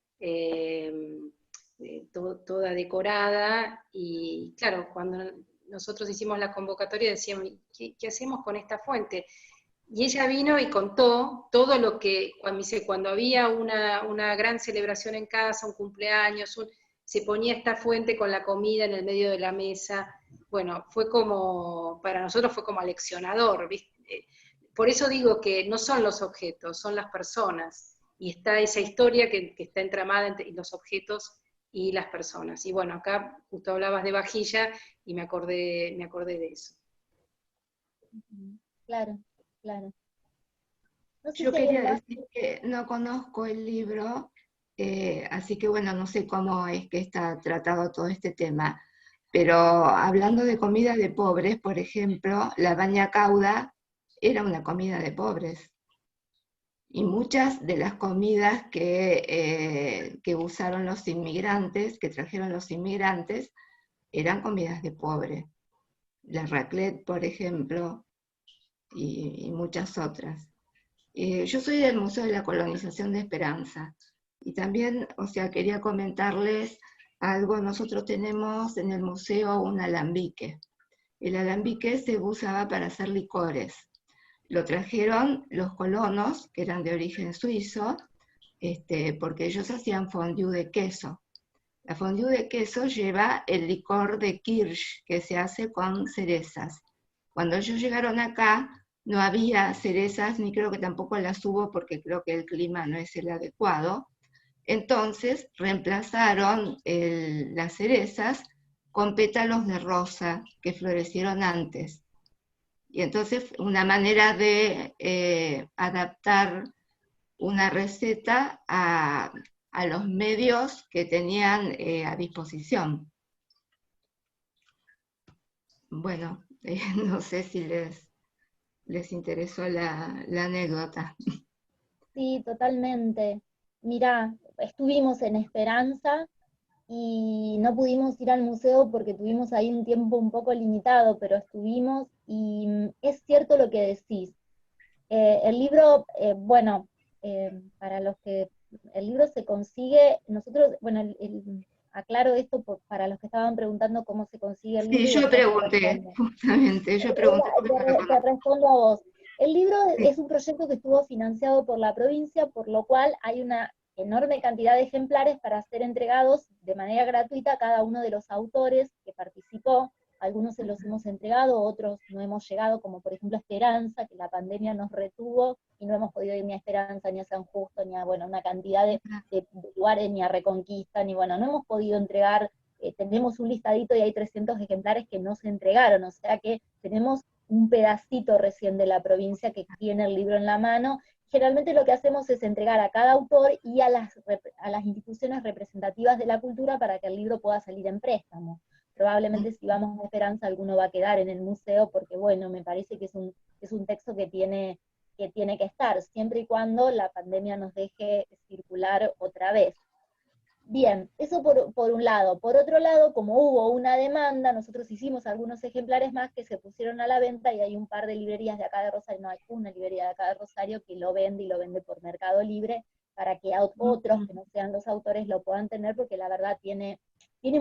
toda decorada, y claro, cuando nosotros hicimos la convocatoria decíamos, ¿qué hacemos con esta fuente? Y ella vino y contó todo lo que, cuando había una gran celebración en casa, un cumpleaños, se ponía esta fuente con la comida en el medio de la mesa. Bueno, fue como, para nosotros fue como aleccionador, ¿viste? Por eso digo que no son los objetos, son las personas. Y está esa historia que está entramada entre los objetos y las personas. Y bueno, acá justo hablabas de vajilla y me acordé de eso. Claro, claro. No sé Yo si alguien quería más. decir que no conozco el libro, así que bueno, no sé cómo es que está tratado todo este tema, pero hablando de comida de pobres, por ejemplo, la baña cauda era una comida de pobres. Y muchas de las comidas que usaron los inmigrantes, que trajeron los inmigrantes, eran comidas de pobre. La raclette, por ejemplo, y muchas otras. Yo soy del Museo de la Colonización de Esperanza, y también, o sea, quería comentarles algo. Nosotros tenemos en el museo un alambique. El alambique se usaba para hacer licores. Lo trajeron los colonos, que eran de origen suizo, porque ellos hacían fondue de queso. La fondue de queso lleva el licor de kirsch, que se hace con cerezas. Cuando ellos llegaron acá, no había cerezas, ni creo que tampoco las hubo, porque creo que el clima no es el adecuado. Entonces reemplazaron las cerezas con pétalos de rosa que florecieron antes. Y entonces una manera de adaptar una receta a los medios que tenían a disposición. Bueno, no sé si les interesó la anécdota. Sí, totalmente. Mirá, estuvimos en Esperanza y no pudimos ir al museo porque tuvimos ahí un tiempo un poco limitado, pero estuvimos y es cierto lo que decís. El libro, bueno, para los que el libro se consigue, nosotros, bueno, aclaro esto para los que estaban preguntando cómo se consigue el libro. Sí, yo pregunté, justamente, yo pregunté. Te respondo a vos. El libro es un proyecto que estuvo financiado por la provincia, por lo cual hay una enorme cantidad de ejemplares para ser entregados de manera gratuita a cada uno de los autores que participó. Algunos se los hemos entregado, otros no hemos llegado, como por ejemplo Esperanza, que la pandemia nos retuvo y no hemos podido ir ni a Esperanza, ni a San Justo, ni a, bueno, una cantidad de lugares, ni a Reconquista, ni bueno, no hemos podido entregar. Tenemos un listadito y hay 300 ejemplares que no se entregaron, o sea que tenemos un pedacito recién de la provincia que tiene el libro en la mano. Generalmente lo que hacemos es entregar a cada autor y a las instituciones representativas de la cultura para que el libro pueda salir en préstamo. Probablemente si vamos a Esperanza alguno va a quedar en el museo porque, bueno, me parece que es un texto que tiene que estar, siempre y cuando la pandemia nos deje circular otra vez. Bien, eso por un lado. Por otro lado, como hubo una demanda, nosotros hicimos algunos ejemplares más que se pusieron a la venta y hay un par de librerías de acá de Rosario, no, hay una librería de acá de Rosario que lo vende y lo vende por Mercado Libre para que otros que no sean los autores lo puedan tener, porque la verdad tiene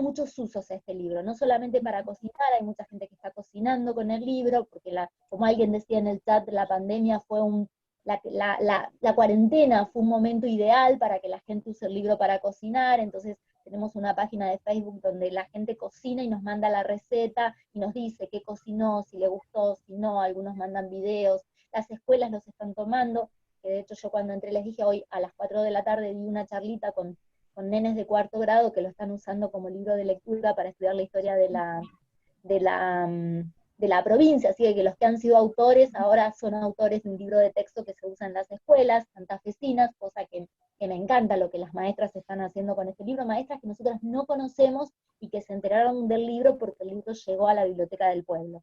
muchos usos este libro, no solamente para cocinar, hay mucha gente que está cocinando con el libro, porque como alguien decía en el chat, la pandemia fue la cuarentena fue un momento ideal para que la gente use el libro para cocinar, entonces tenemos una página de Facebook donde la gente cocina y nos manda la receta y nos dice qué cocinó, si le gustó, si no, algunos mandan videos, las escuelas los están tomando, que de hecho yo cuando entré les dije hoy a las 4 de la tarde di una charlita con nenes de 4º grado que lo están usando como libro de lectura para estudiar la historia de la provincia, así que los que han sido autores ahora son autores de un libro de texto que se usa en las escuelas santafesinas, cosa que me encanta lo que las maestras están haciendo con este libro, maestras que nosotras no conocemos y que se enteraron del libro porque el libro llegó a la biblioteca del pueblo.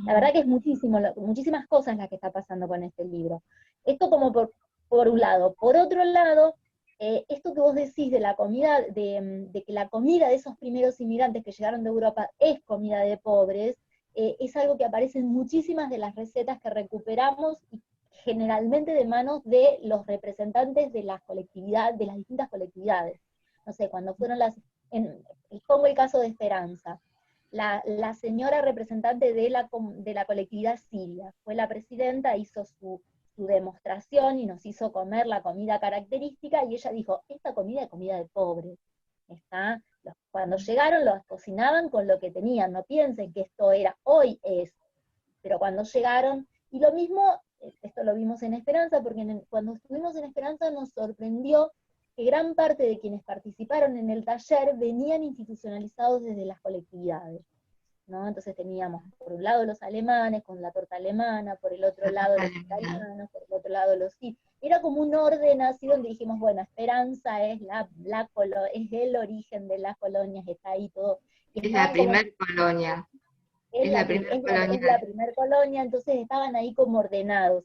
La verdad que es muchísimas cosas las que está pasando con este libro. Esto como por un lado. Por otro lado, esto que vos decís de la comida, de que la comida de esos primeros inmigrantes que llegaron de Europa es comida de pobres, es algo que aparece en muchísimas de las recetas que recuperamos, y generalmente de manos de los representantes de las colectividades, de las distintas colectividades. No sé, cuando fueron pongo el caso de Esperanza. la señora representante de la colectividad siria, fue la presidenta, hizo su demostración y nos hizo comer la comida característica, y ella dijo, esta comida es comida de pobres. Cuando llegaron los cocinaban con lo que tenían, no piensen que esto era, hoy es, pero cuando llegaron, y lo mismo, esto lo vimos en Esperanza, porque cuando estuvimos en Esperanza nos sorprendió que gran parte de quienes participaron en el taller venían institucionalizados desde las colectividades, ¿no? Entonces teníamos por un lado los alemanes con la torta alemana, por el otro lado los italianos, por el otro lado los sí. Era como un orden así donde dijimos, bueno, Esperanza es es el origen de las colonias, está ahí todo. Es la primer colonia. Es la primer colonia, entonces estaban ahí como ordenados.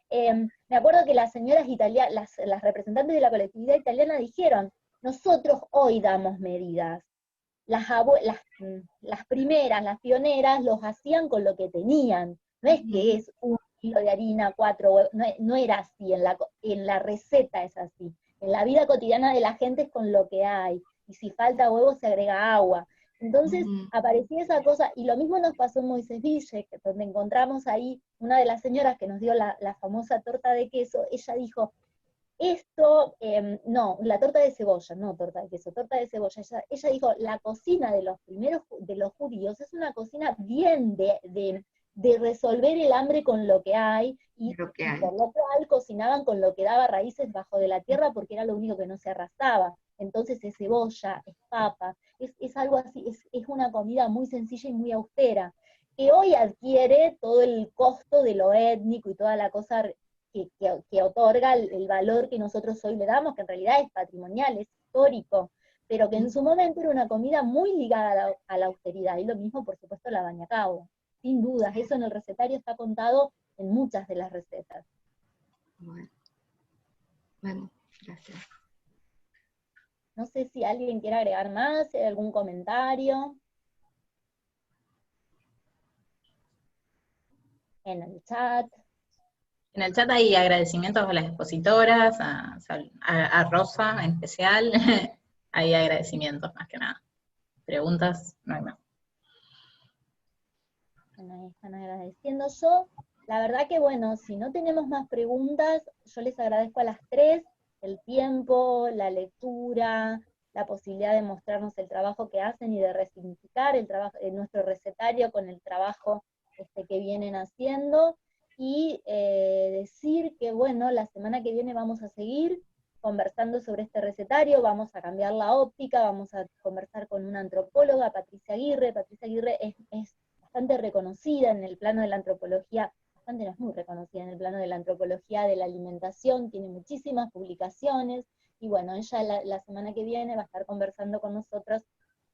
Me acuerdo que las señoras italianas, las representantes de la colectividad italiana dijeron, nosotros hoy damos medidas. Las primeras, las pioneras, los hacían con lo que tenían. No es que es un kilo de harina, 4 huevos, no era así, en la receta es así. En la vida cotidiana de la gente es con lo que hay. Y si falta huevo se agrega agua. Entonces aparecía esa cosa, y lo mismo nos pasó en Moisés Ville, donde encontramos ahí una de las señoras que nos dio la famosa torta de queso. Ella dijo, no, la torta de cebolla, no torta de queso, torta de cebolla. Ella dijo, la cocina de los judíos es una cocina bien de resolver el hambre con lo que hay, y por lo cual cocinaban con lo que daba raíces bajo de la tierra, porque era lo único que no se arrasaba. Entonces es cebolla, es papa, es algo así, es una comida muy sencilla y muy austera, que hoy adquiere todo el costo de lo étnico y toda la cosa que otorga el valor que nosotros hoy le damos, que en realidad es patrimonial, es histórico, pero que en su momento era una comida muy ligada a la austeridad, y lo mismo por supuesto la bañacao, sin dudas, eso en el recetario está contado en muchas de las recetas. Bueno, gracias. No sé si alguien quiere agregar más, si hay algún comentario. En el chat. En el chat hay agradecimientos a las expositoras, a Rosa en especial. Hay agradecimientos más que nada. Preguntas, no hay más. Bueno, ahí están agradeciendo. Yo, la verdad que bueno, si no tenemos más preguntas, yo les agradezco a las 3 el tiempo, la lectura, la posibilidad de mostrarnos el trabajo que hacen y de resignificar el trabajo, nuestro recetario con el trabajo que vienen haciendo, y decir que bueno, la semana que viene vamos a seguir conversando sobre este recetario, vamos a cambiar la óptica, vamos a conversar con una antropóloga, Patricia Aguirre. Patricia Aguirre es bastante reconocida en el plano de la antropología, bastante no es muy reconocida en el plano de la antropología de la alimentación, tiene muchísimas publicaciones, y bueno, ella la semana que viene va a estar conversando con nosotros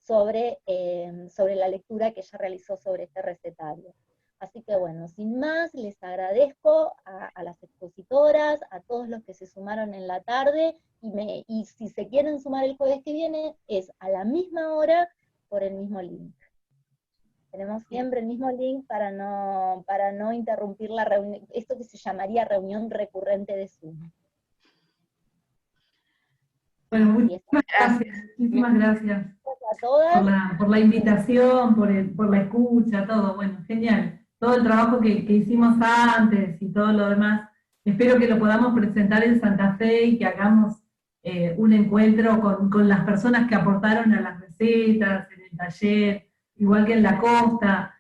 sobre la lectura que ella realizó sobre este recetario. Así que bueno, sin más, les agradezco a las expositoras, a todos los que se sumaron en la tarde, y si se quieren sumar el jueves que viene, es a la misma hora, por el mismo link. Tenemos siempre el mismo link para no interrumpir la reunión, esto que se llamaría reunión recurrente de Zoom. Bueno, muchísimas gracias a todas. por la invitación, por la escucha, todo, bueno, genial. Todo el trabajo que hicimos antes y todo lo demás, espero que lo podamos presentar en Santa Fe y que hagamos un encuentro con las personas que aportaron a las recetas, en el taller, igual que en la costa.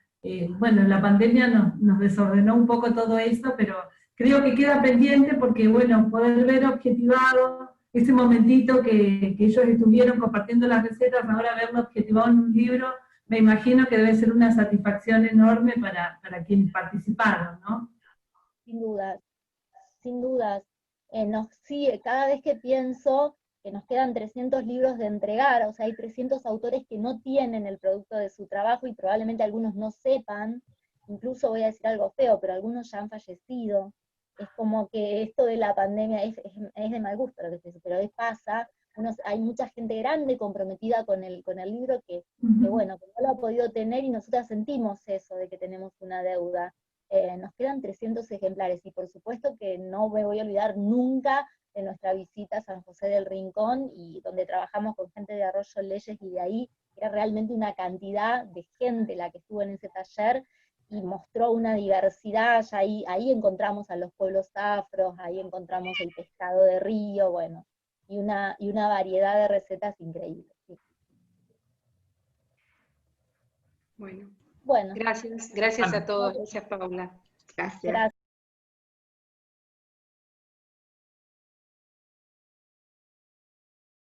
Bueno, la pandemia nos desordenó un poco todo eso, pero creo que queda pendiente porque, bueno, poder ver objetivado ese momentito que ellos estuvieron compartiendo las recetas, ahora verlo objetivado en un libro, me imagino que debe ser una satisfacción enorme para quienes participaron, ¿no? Sin dudas, sin dudas. Cada vez que pienso que nos quedan 300 libros de entregar, o sea, hay 300 autores que no tienen el producto de su trabajo, y probablemente algunos no sepan, incluso voy a decir algo feo, pero algunos ya han fallecido. Es como que esto de la pandemia es de mal gusto lo que se dice, pero pasa. Hay mucha gente grande comprometida con el libro que bueno, que no lo ha podido tener, y nosotras sentimos eso de que tenemos una deuda. nos quedan 300 ejemplares, y por supuesto que no me voy a olvidar nunca de nuestra visita a San José del Rincón, y donde trabajamos con gente de Arroyo Leyes, y de ahí era realmente una cantidad de gente la que estuvo en ese taller, y mostró una diversidad, ya ahí encontramos a los pueblos afros, ahí encontramos el pescado de río, bueno, y una variedad de recetas increíbles. Sí. Bueno, gracias a todos, gracias Paula. Gracias. Gracias.